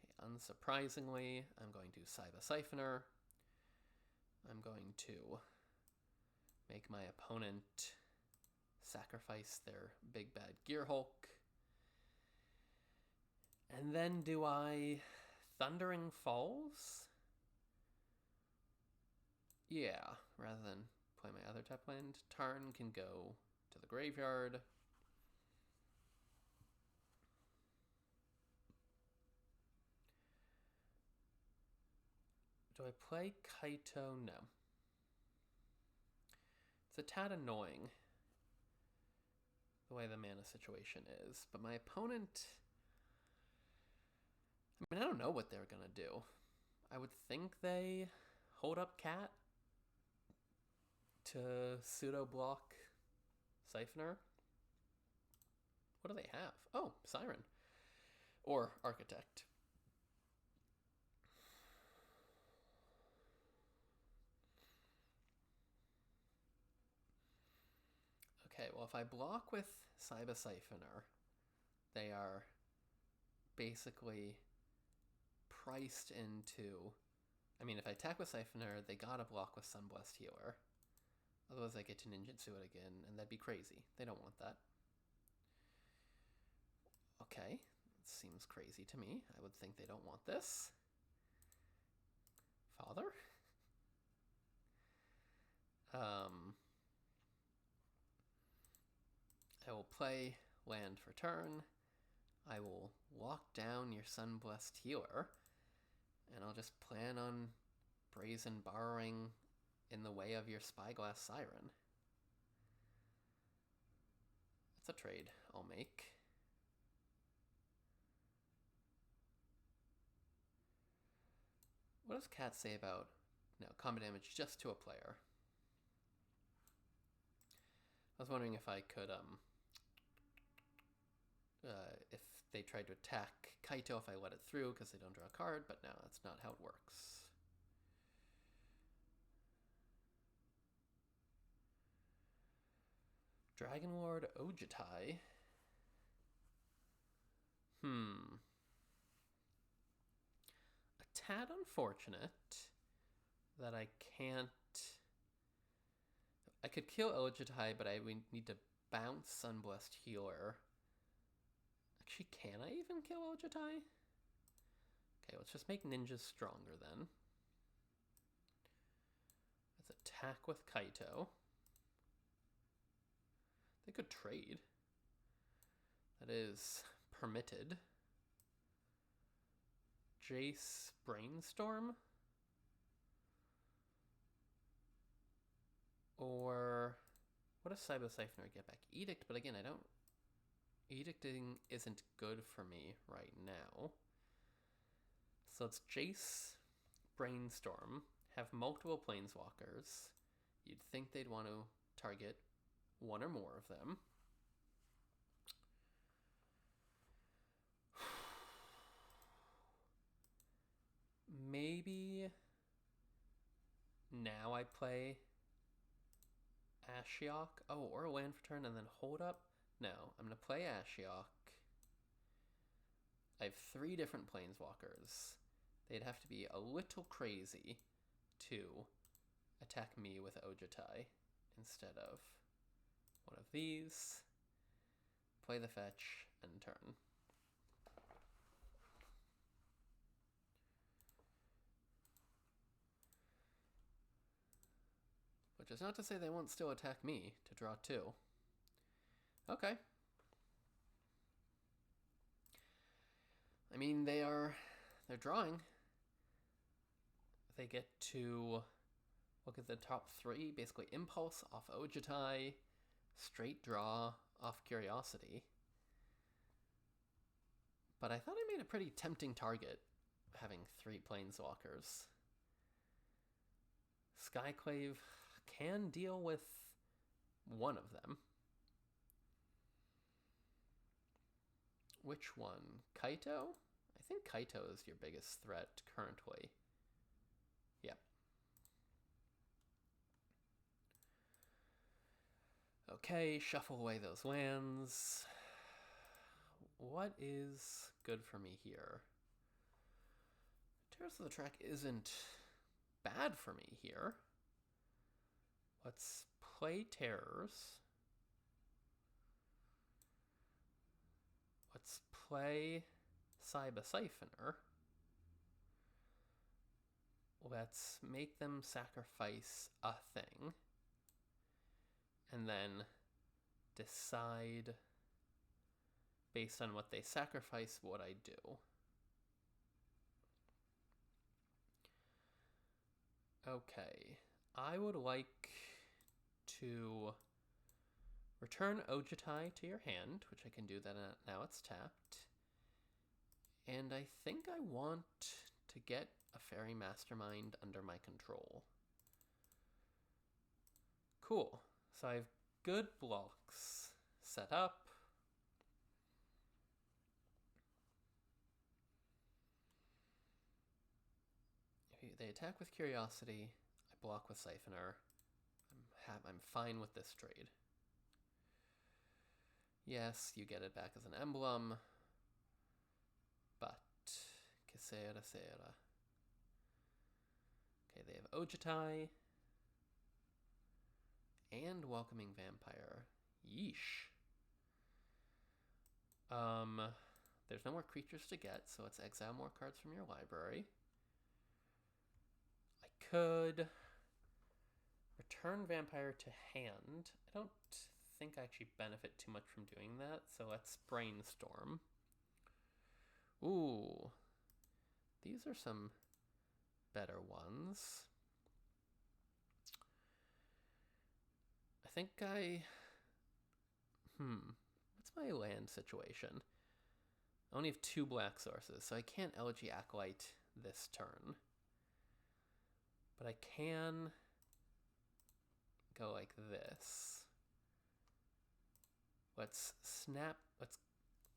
Okay, unsurprisingly, I'm going to Cyber Siphoner. I'm going to make my opponent sacrifice their big bad Gearhulk. And then do I Thundering Falls? Yeah, rather than play my other tap land. Tarn can go to the graveyard. Do I play Kaito? No. It's a tad annoying the way the mana situation is, but my opponent... I mean, I don't know what they're gonna do. I would think they hold up Cat to pseudo-block Siphoner. What do they have? Oh, Siren. Or Architect. Okay, well, if I block with Cyber Siphoner, they are basically priced into... I mean, if I attack with Siphoner, they gotta block with Sunblessed Healer. Otherwise, I get to ninjutsu it again, and that'd be crazy. They don't want that. Okay, seems crazy to me. I would think they don't want this. Father? I will play land for turn. I will walk down your Sunblessed Healer, and I'll just plan on brazen borrowing in the way of your Spyglass Siren. That's a trade I'll make. What does Cat say about combat damage just to a player? I was wondering if I could, if they tried to attack Kaito if I let it through because they don't draw a card, but no, that's not how it works. Dragon Lord Ojitai. A tad unfortunate that I can't... I could kill Ojitai, but I would need to bounce Sunblessed Healer. Actually, can I even kill Ojitai? Okay, let's just make ninjas stronger then. Let's attack with Kaito. They could trade. That is permitted. Jace Brainstorm? Or what does Cyber Siphoner get back? Edict, but again, I don't... Edicting isn't good for me right now. So it's Jace Brainstorm, have multiple Planeswalkers. You'd think they'd want to target one or more of them. Maybe now I play Ashiok. Oh, or a land for turn and then hold up. No, I'm going to play Ashiok. I have 3 different Planeswalkers. They'd have to be a little crazy to attack me with Ojitai instead of one of these. Play the fetch and turn. Which is not to say they won't still attack me to draw 2. Okay. I mean, they're drawing. They get to look at the top 3, basically Impulse off Ojitai, straight draw off Curiosity. But I thought I made a pretty tempting target, having 3 Planeswalkers. Skyclave can deal with one of them. Which one? Kaito? I think Kaito is your biggest threat currently. Yep. Okay, shuffle away those lands. What is good for me here? Terrace of the Track isn't bad for me here. Let's play Terrors. Let's play Cyber Siphoner. Let's make them sacrifice a thing. And then decide, based on what they sacrifice, what I do. Okay. I would like to return Ojitai to your hand, which I can do that now it's tapped. And I think I want to get a Fairy Mastermind under my control. Cool. So I have good blocks set up. If they attack with Curiosity, I block with Siphoner. I'm fine with this trade. Yes, you get it back as an emblem, but que sera sera. Okay, they have Ojitai and Welcoming Vampire. Yeesh. There's no more creatures to get, so let's exile more cards from your library. I could return Vampire to hand. I don't think I actually benefit too much from doing that, so let's Brainstorm. Ooh. These are some better ones. I think what's my land situation? I only have 2 black sources, so I can't Elegy Acolyte this turn. But I can go like this.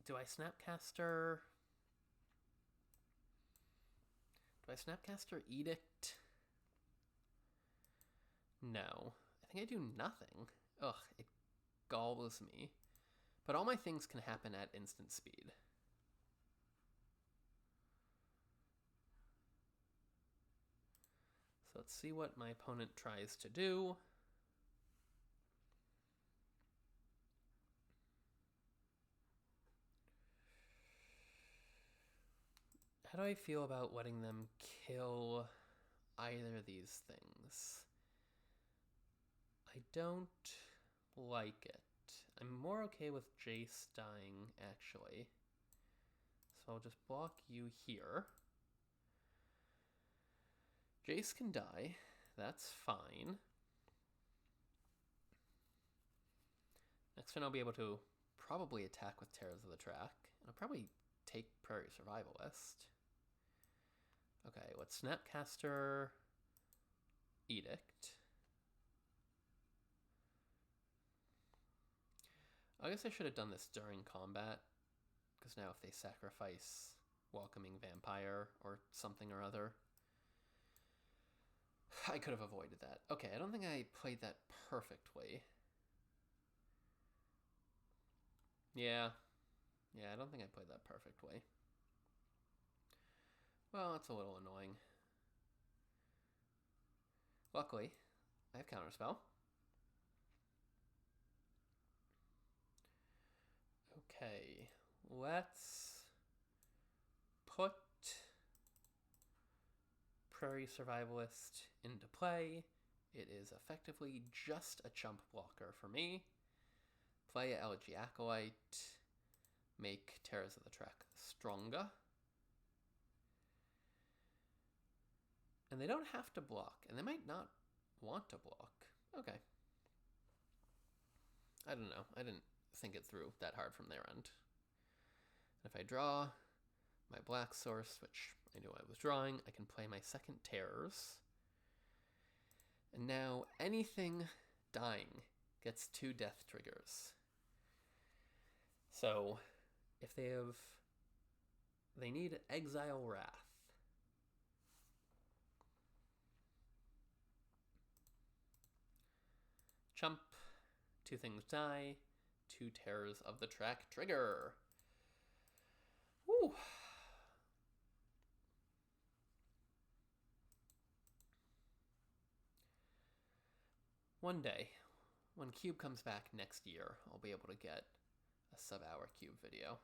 Do I Snapcaster? Do I Snapcaster Edict? No. I think I do nothing. Ugh, it galls me. But all my things can happen at instant speed. So let's see what my opponent tries to do. How do I feel about letting them kill either of these things? I don't like it. I'm more okay with Jace dying, actually. So I'll just block you here. Jace can die. That's fine. Next turn I'll be able to probably attack with Terrors of the Track. And I'll probably take Prairie Survivalist. Okay, let's Snapcaster Edict. I guess I should have done this during combat, because now if they sacrifice Welcoming Vampire or something or other, I could have avoided that. Okay, I don't think I played that perfectly. Yeah, I don't think I played that perfectly. Well, it's a little annoying. Luckily, I have Counterspell. Okay, let's put Prairie Survivalist into play. It is effectively just a chump blocker for me. Play Elegy Acolyte. Make Terrors of the Track stronger. And they don't have to block, and they might not want to block. Okay. I don't know. I didn't think it through that hard from their end. And if I draw my black source, which I knew I was drawing, I can play my second Terrors. And now anything dying gets 2 death triggers. So if they need Exile Wrath. Chump, 2 things die, 2 Terrors of the Track trigger. Woo! One day, when Cube comes back next year, I'll be able to get a sub-hour Cube video.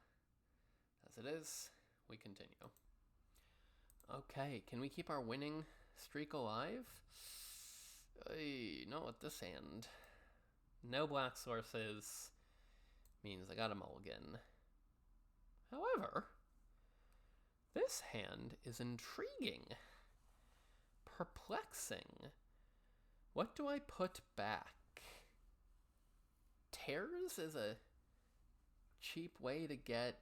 As it is, we continue. Okay, can we keep our winning streak alive? Not with this hand. No black sources means I got a mulligan. However, this hand is intriguing. Perplexing. What do I put back? Terrors is a cheap way to get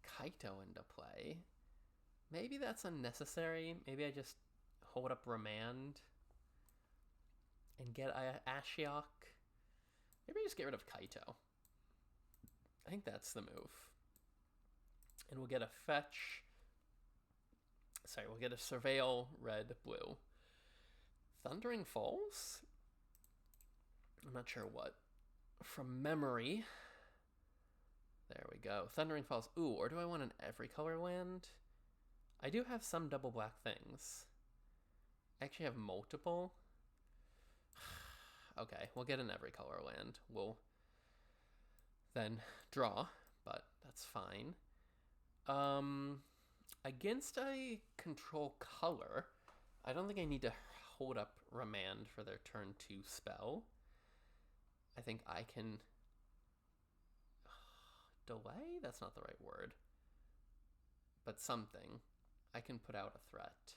Kaito into play. Maybe that's unnecessary. Maybe I just hold up Remand and get Ashiok. Maybe just get rid of Kaito. I think that's the move. And we'll get a fetch. Sorry, we'll get a Surveil red-blue. Thundering Falls? I'm not sure what. From memory. There we go. Thundering Falls. Ooh, or do I want an every color land? I do have some double black things. I actually have multiple. Okay, we'll get an every color land. We'll then draw, but that's fine. Against a control color, I don't think I need to hold up Remand for their turn 2 spell. I think I can delay? That's not the right word. but something. I can put out a threat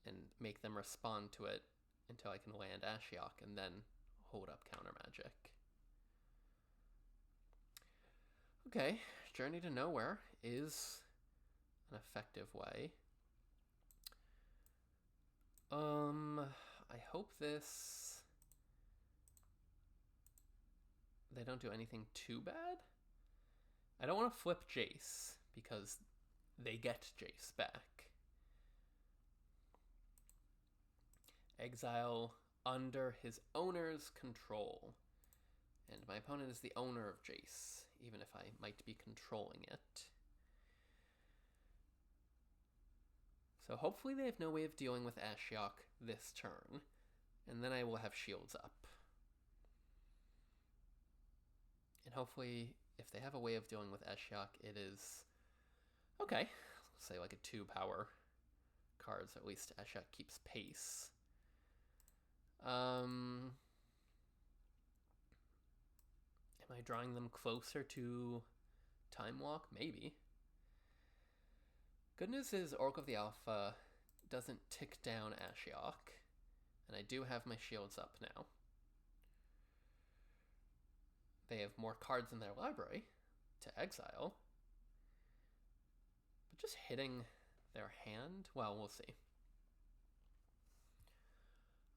and make them respond to it until I can land Ashiok and then hold up counter magic. Okay, Journey to Nowhere is an effective way. I hope they don't do anything too bad. I don't want to flip Jace because they get Jace back. Exile under his owner's control. And my opponent is the owner of Jace, even if I might be controlling it. So hopefully they have no way of dealing with Ashiok this turn, and then I will have shields up. And hopefully, if they have a way of dealing with Ashiok, it is... okay, say like a 2-power cards, at least Ashiok keeps pace. Am I drawing them closer to Time Walk? Maybe. Good news is Oracle of the Alpha doesn't tick down Ashiok, and I do have my shields up now. They have more cards in their library to exile, but just hitting their hand? Well, we'll see.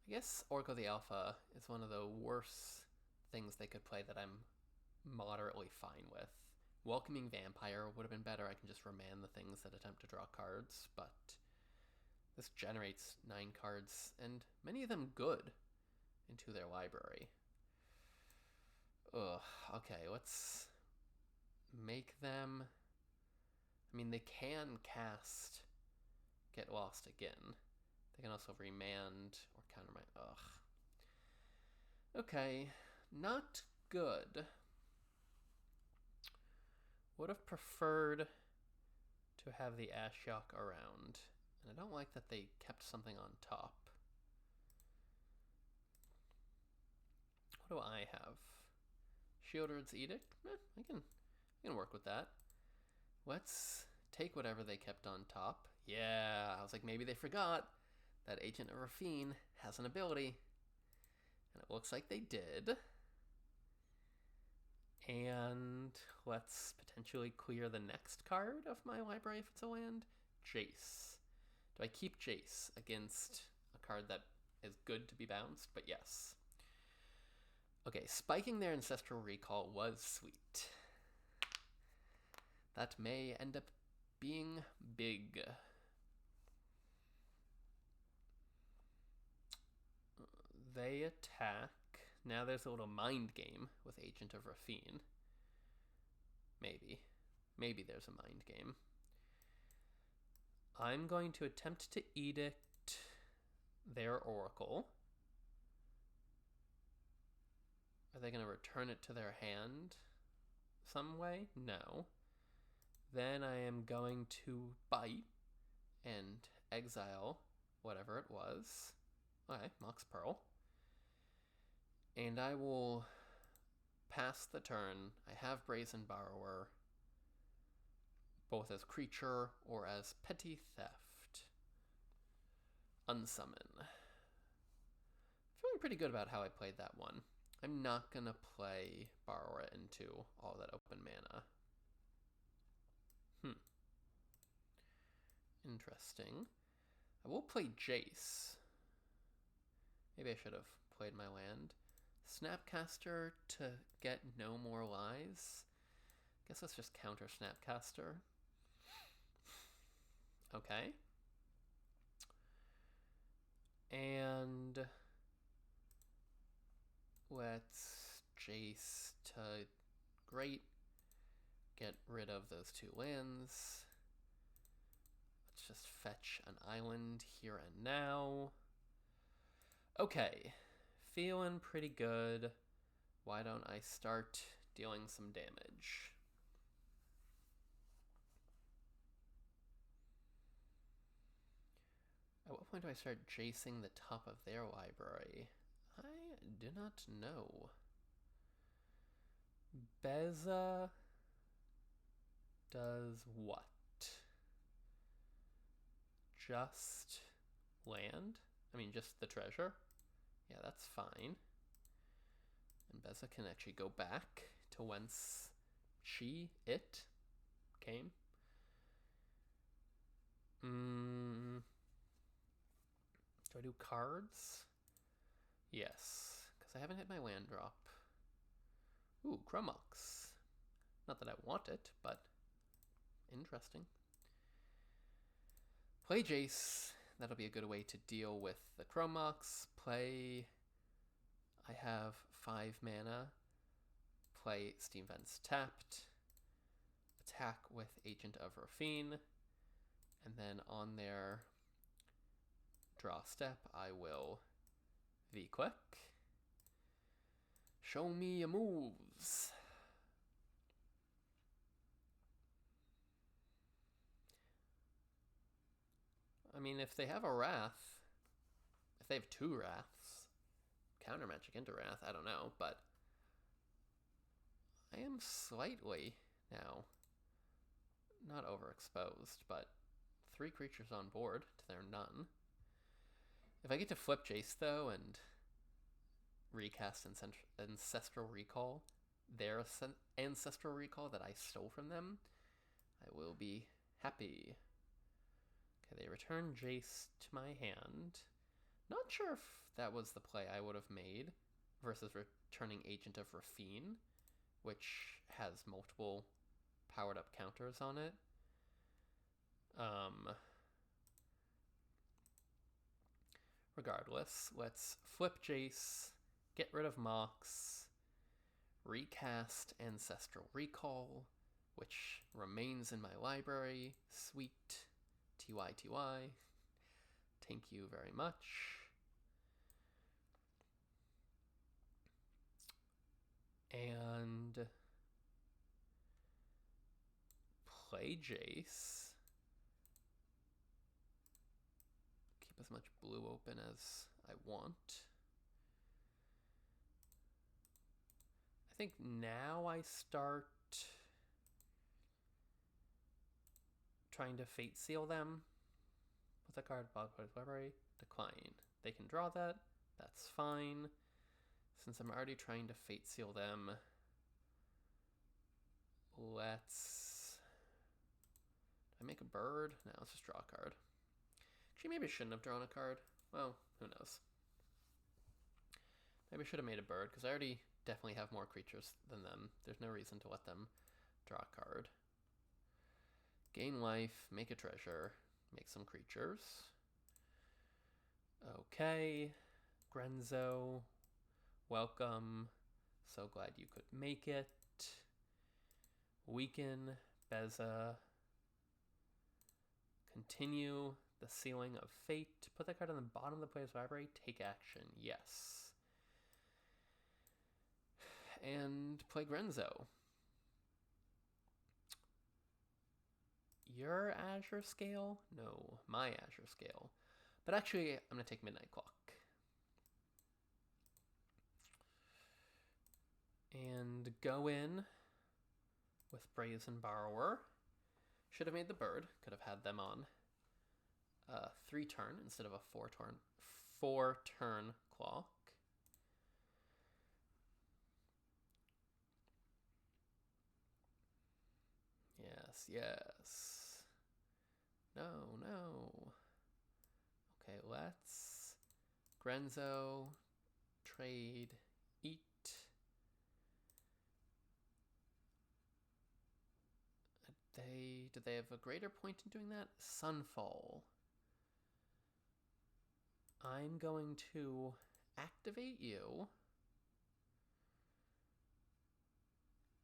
I guess Oracle of the Alpha is one of the worst things they could play that I'm moderately fine with. Welcoming Vampire would have been better. I can just remand the things that attempt to draw cards, but this generates 9 cards, and many of them good, into their library. Ugh, okay, let's make them... I mean, they can cast Get Lost again. They can also remand or counter my... ugh. Okay, not good. Would have preferred to have the Ashiok around. And I don't like that they kept something on top. What do I have? Shieldred's Edict? I can work with that. Let's take whatever they kept on top. Yeah, I was like, maybe they forgot that Agent of Rafine has an ability. And it looks like they did. And let's potentially clear the next card of my library if it's a land. Jace. Do I keep Jace against a card that is good to be bounced? But yes. Okay, spiking their Ancestral Recall was sweet. That may end up being big. They attack. Now there's a little mind game with Agent of Rafine. Maybe. Maybe there's a mind game. I'm going to attempt to Edict their Oracle. Are they going to return it to their hand some way? No. Then I am going to bite and exile whatever it was. Okay, Mox Pearl. And I will pass the turn. I have Brazen Borrower, both as creature or as petty theft. Unsummon. Feeling pretty good about how I played that one. I'm not going to play Borrower into all that open mana. Interesting. I will play Jace. Maybe I should have played my land. Snapcaster to get no more lies. Guess let's just counter Snapcaster. Okay. And let's Jace to great. Get rid of those 2 lands. Let's just fetch an island here and now. Okay. Feeling pretty good. Why don't I start dealing some damage? At what point do I start chasing the top of their library? I do not know. Beza does what? just land. I mean, just the treasure. Yeah, that's fine. And Beza can actually go back to whence it came. Do I do cards? Yes, because I haven't hit my land drop. Ooh, Chromox. Not that I want it, but interesting. Play Jace. That'll be a good way to deal with the Chromox. Play... I have 5 mana. Play Steam Vents tapped. Attack with Agent of Rafine. And then on their draw step, I will V-Quick. Show me your moves. I mean, if they have a Wrath, if they have 2 Wraths, counter magic into Wrath, I don't know, but I am slightly now not overexposed, but 3 creatures on board to their none. If I get to flip Jace, though, and recast Ancestral Recall, their Ancestral Recall that I stole from them, I will be happy. Okay, they return Jace to my hand. Not sure if that was the play I would have made versus returning Agent of Rafine, which has multiple powered up counters on it. Regardless, let's flip Jace, get rid of Mox, recast Ancestral Recall, which remains in my library. Sweet. TY. Thank you very much. And play Jace. Keep as much blue open as I want. I think now I start trying to Fate Seal them. What's that card? Bog's Library? Decline. They can draw that. That's fine. Since I'm already trying to Fate Seal them, let's... Did I make a bird? No, let's just draw a card. Actually, maybe I shouldn't have drawn a card. Well, who knows. Maybe I should have made a bird, because I already definitely have more creatures than them. There's no reason to let them draw a card. Gain life, make a treasure, make some creatures. Okay, Grenzo, welcome. So glad you could make it. Weaken, Beza. Continue the Sealing of Fate. Put that card on the bottom of the player's library. Take action, yes. And play Grenzo. Your Azure Scale? No, my Azure Scale. But actually, I'm going to take Midnight Clock. And go in with Brazen Borrower. Should have made the bird. Could have had them on 3-turn instead of a 4-turn clock. Yes. No. Okay, let's Grenzo, trade, eat. Do they have a greater point in doing that? Sunfall. I'm going to activate you.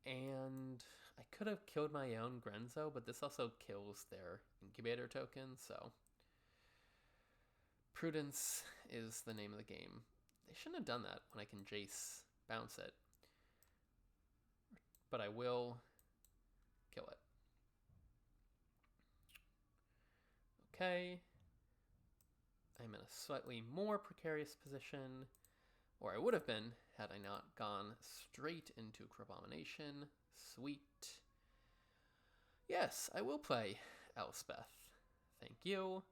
And I could have killed my own Grenzo, but this also kills their incubator token, so... Prudence is the name of the game. They shouldn't have done that when I can Jace bounce it. But I will kill it. Okay. I'm in a slightly more precarious position, or I would have been had I not gone straight into Crabomination. Sweet. Yes, I will play Elspeth. Thank you.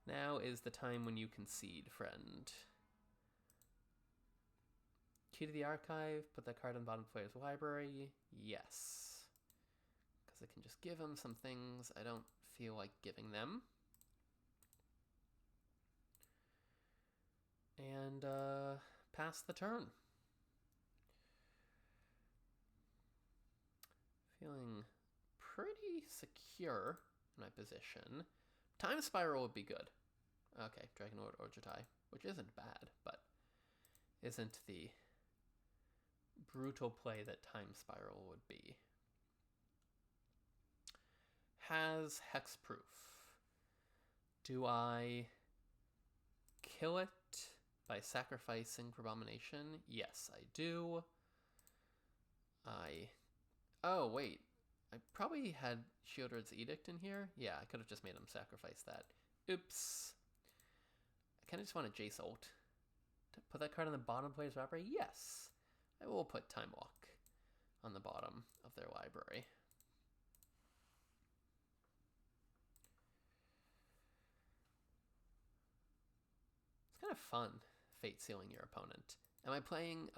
Now is the time when you concede, friend. Key to the archive, put that card in the bottom of the player's library. Yes. Because I can just give them some things I don't feel like giving them. And pass the turn. Feeling pretty secure in my position. Time Spiral would be good. Okay, Dragonlord Ojutai, which isn't bad, but isn't the brutal play that Time Spiral would be. Has Hexproof. Do I kill it by sacrificing Abomination? Yes, I do. Oh, wait. I probably had Shieldred's Edict in here. Yeah, I could have just made him sacrifice that. Oops. I kind of just want a Jace ult. To put that card on the bottom player's library? Yes. I will put Time Walk on the bottom of their library. It's kind of fun, fate sealing your opponent. Am I playing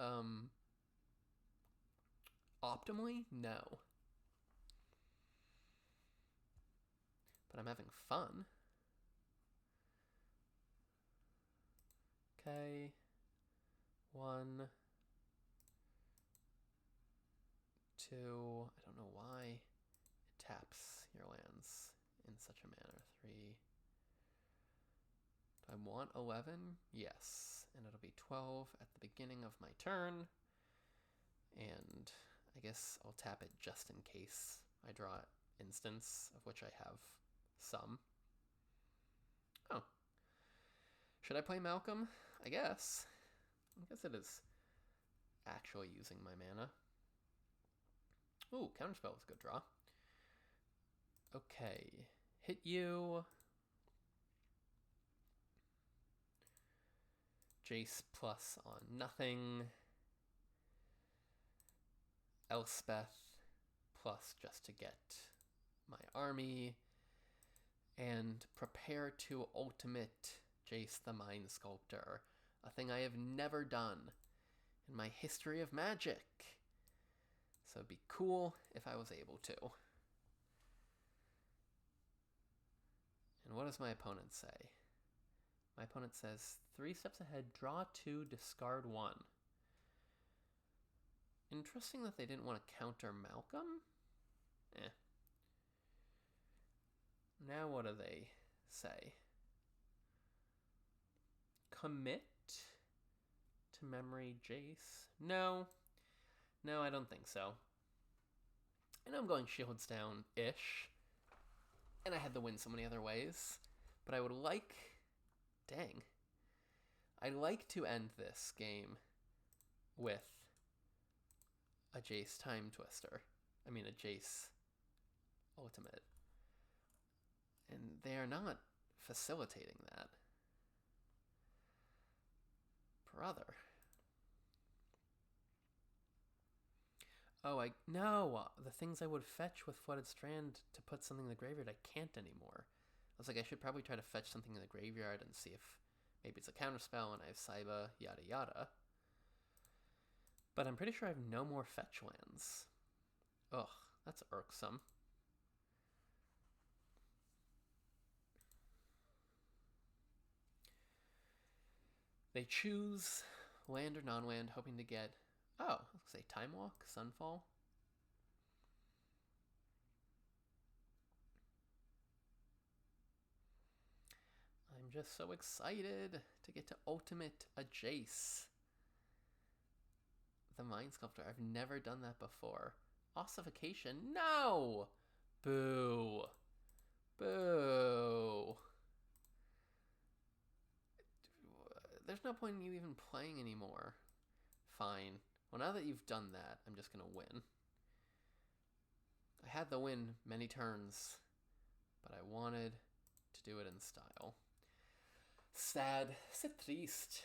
optimally? No. But I'm having fun. Okay. 1, 2. I don't know why it taps your lands in such a manner. 3. Do I want 11? Yes. And it'll be 12 at the beginning of my turn. And I guess I'll tap it just in case I draw instants, of which I have some. Oh. Should I play Malcolm? I guess. I guess it is actually using my mana. Ooh, Counterspell was a good draw. Okay. Hit you. Jace plus on nothing. Elspeth plus just to get my army. And prepare to ultimate Jace the Mind Sculptor. A thing I have never done in my history of Magic. So it'd be cool if I was able to. And what does my opponent say? My opponent says, 3 steps ahead, draw 2, discard 1. Interesting that they didn't want to counter Malcolm. Now what do they say? Commit to memory Jace? No. No, I don't think so. I know I'm going shields down-ish. And I had to win so many other ways. But I would like... Dang. I'd like to end this game with a Jace Time Twister. I mean, a Jace Ultimate. And they are not facilitating that. Brother. Oh, no! The things I would fetch with Flooded Strand to put something in the graveyard, I can't anymore. I was like, I should probably try to fetch something in the graveyard and see if maybe it's a counterspell and I have Saiba, yada yada. But I'm pretty sure I have no more fetch lands. Ugh, that's irksome. They choose land or non-land, hoping to get, oh, let's say Time Walk, Sunfall. I'm just so excited to get to ultimate a Jace. The Mind Sculptor. I've never done that before. Ossification? No! Boo. Boo. There's no point in you even playing anymore. Fine. Well, now that you've done that, I'm just going to win. I had the win many turns, but I wanted to do it in style. Sad. C'est triste.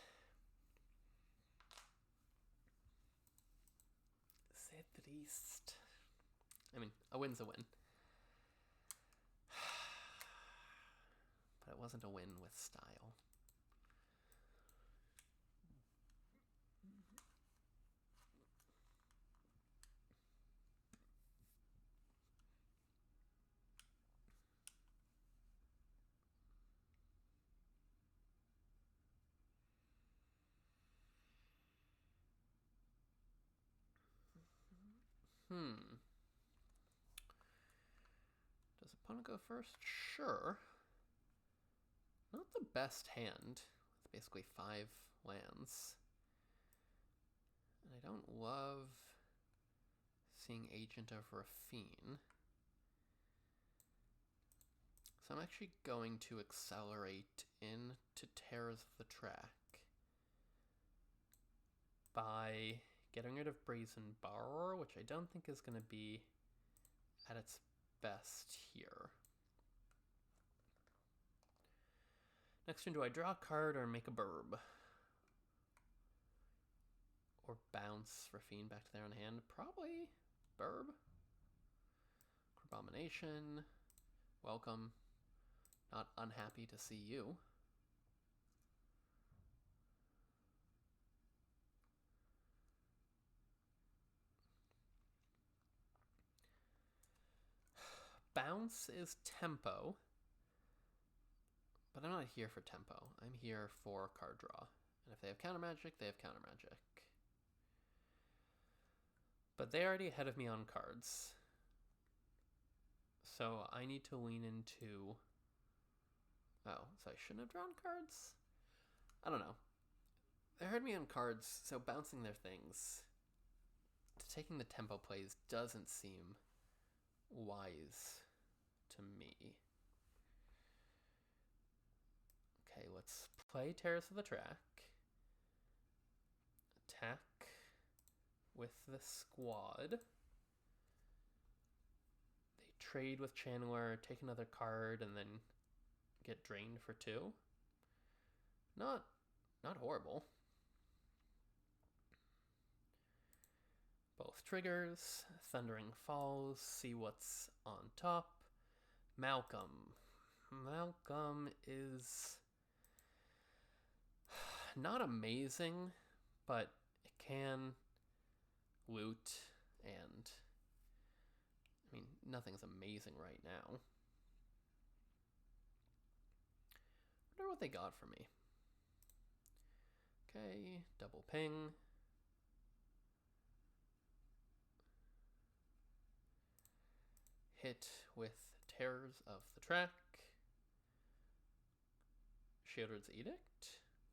C'est triste. I mean, a win's a win. But it wasn't a win with style. Does opponent go first? Sure. Not the best hand. It's basically 5 lands. And I don't love seeing Agent of Rafine. So I'm actually going to accelerate into Terrors of the Track by getting rid of Brazen Borrower, which I don't think is going to be at its best here. Next turn, do I draw a card or make a burb? Or bounce Rafine back to their own hand? Probably burb. Abomination. Welcome. Not unhappy to see you. Bounce is tempo. But I'm not here for tempo. I'm here for card draw. And if they have counter magic, they have counter magic. But they're already ahead of me on cards. So I need to lean into... Oh, so I shouldn't have drawn cards? I don't know. They heard me on cards, so bouncing their things, taking the tempo plays doesn't seem wise to me. Okay, let's play Terrace of the Track. Attack with the squad. They trade with Channeler, take another card, and then get drained for 2. Not horrible. Both triggers, Thundering Falls, see what's on top. Malcolm. Malcolm is not amazing, but it can loot, and I mean, nothing's amazing right now. I wonder what they got for me. Okay, double ping. Hit with Terrors of the Track. Shieldred's Edict.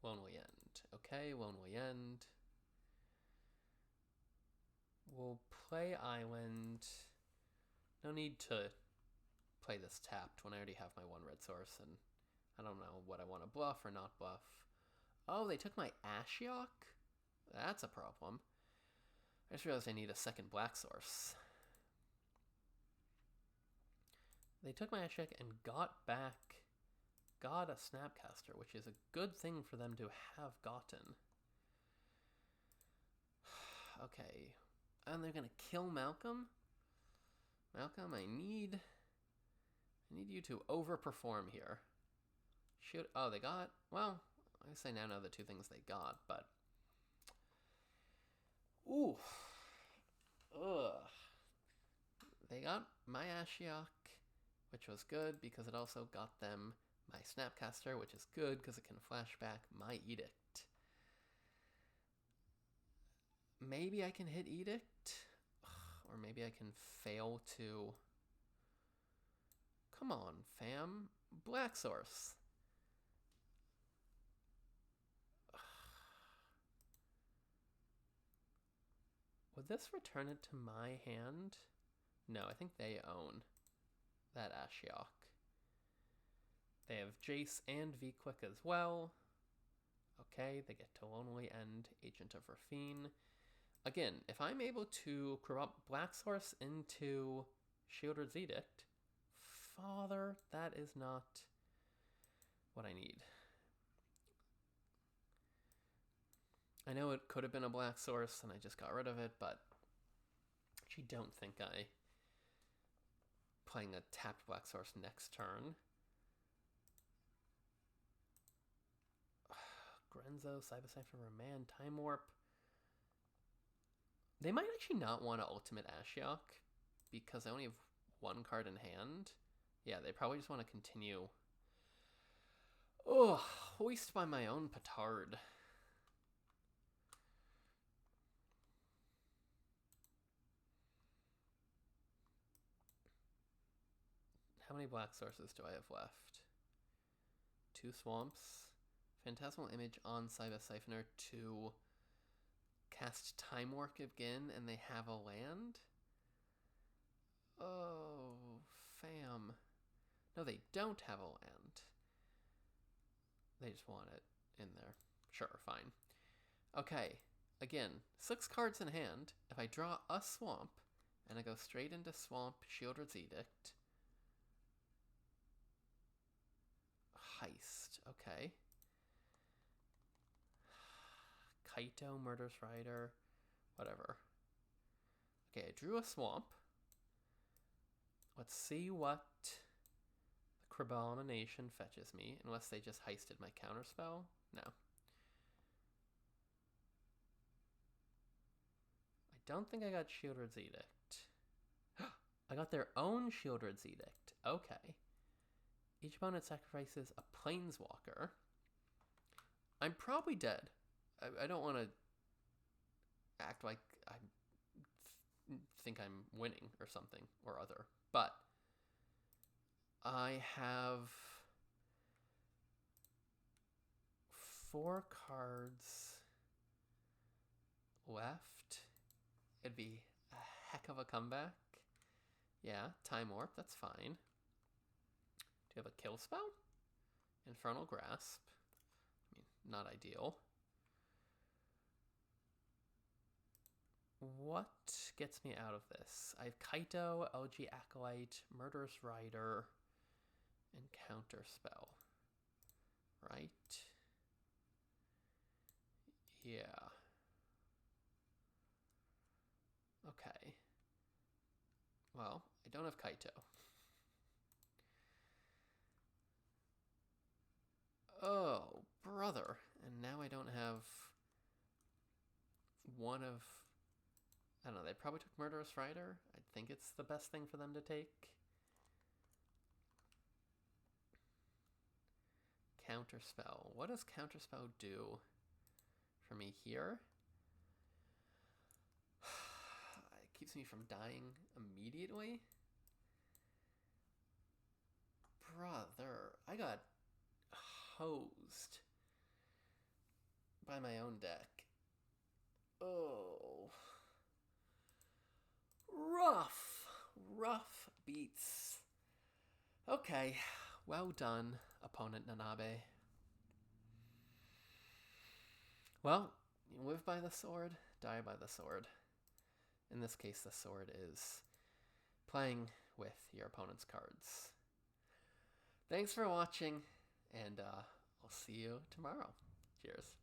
Lonely End. Okay, Lonely End. We'll play Island. No need to play this tapped when I already have my 1 red source, and I don't know what I want to bluff or not bluff. Oh, they took my Ashiok? That's a problem. I just realized I need a second black source. They took my Ashiok and got a Snapcaster, which is a good thing for them to have gotten. Okay. And they're gonna kill Malcolm? Malcolm, I need you to overperform here. Shoot. Oh, they got... Well, I guess I now know the 2 things they got, but... Ooh. Ugh. They got my Ashiok, which was good because it also got them my Snapcaster, which is good because it can flashback my Edict. Maybe I can hit Edict, or maybe I can fail to... Come on, fam. Black source. Would this return it to my hand? No, I think they own that Ashiok. They have Jace and V-Quick as well. Okay, they get to Lonely End, Agent of Rafine. Again, if I'm able to corrupt Black Source into Shieldred's Edict, Father, that is not what I need. I know it could have been a Black Source and I just got rid of it, but I actually don't think I... Playing a tapped Black Source next turn Grenzo, Cyber Siphon, Remand, Time Warp. They might actually not want to Ultimate Ashiok because I only have one card in hand. Yeah, they probably just want to continue. Oh, hoist by my own petard. How many black sources do I have left? 2 swamps. Phantasmal Image on Cyber Siphoner to cast Time Warp again, and they have a land? Oh, fam. No, they don't have a land. They just want it in there. Sure, fine. Okay, again, 6 cards in hand. If I draw a swamp, and I go straight into swamp, Shieldred's Edict. Heist, okay. Kaito, Murderous Rider, whatever. Okay, I drew a swamp. Let's see what the Crabomination fetches me, unless they just heisted my counterspell. No. I don't think I got Shieldred's Edict. I got their own Shieldred's Edict. Okay. Each opponent sacrifices a Planeswalker. I'm probably dead. I don't want to act like I think I'm winning or something or other. But I have 4 cards left. It'd be a heck of a comeback. Yeah, Time Warp, that's fine. Do you have a kill spell? Infernal Grasp. I mean, not ideal. What gets me out of this? I have Kaito, LG Acolyte, Murderous Rider, and Counterspell. Right? Yeah. Okay. Well, I don't have Kaito. Oh, brother. And now I don't have one of... I don't know, they probably took Murderous Rider. I think it's the best thing for them to take. Counterspell. What does Counterspell do for me here? It keeps me from dying immediately. Brother, I got hosed by my own deck. Oh. Rough beats. Okay, well done, opponent Nanabe. Well, you live by the sword, die by the sword. In this case, the sword is playing with your opponent's cards. Thanks for watching, and I'll see you tomorrow. Cheers.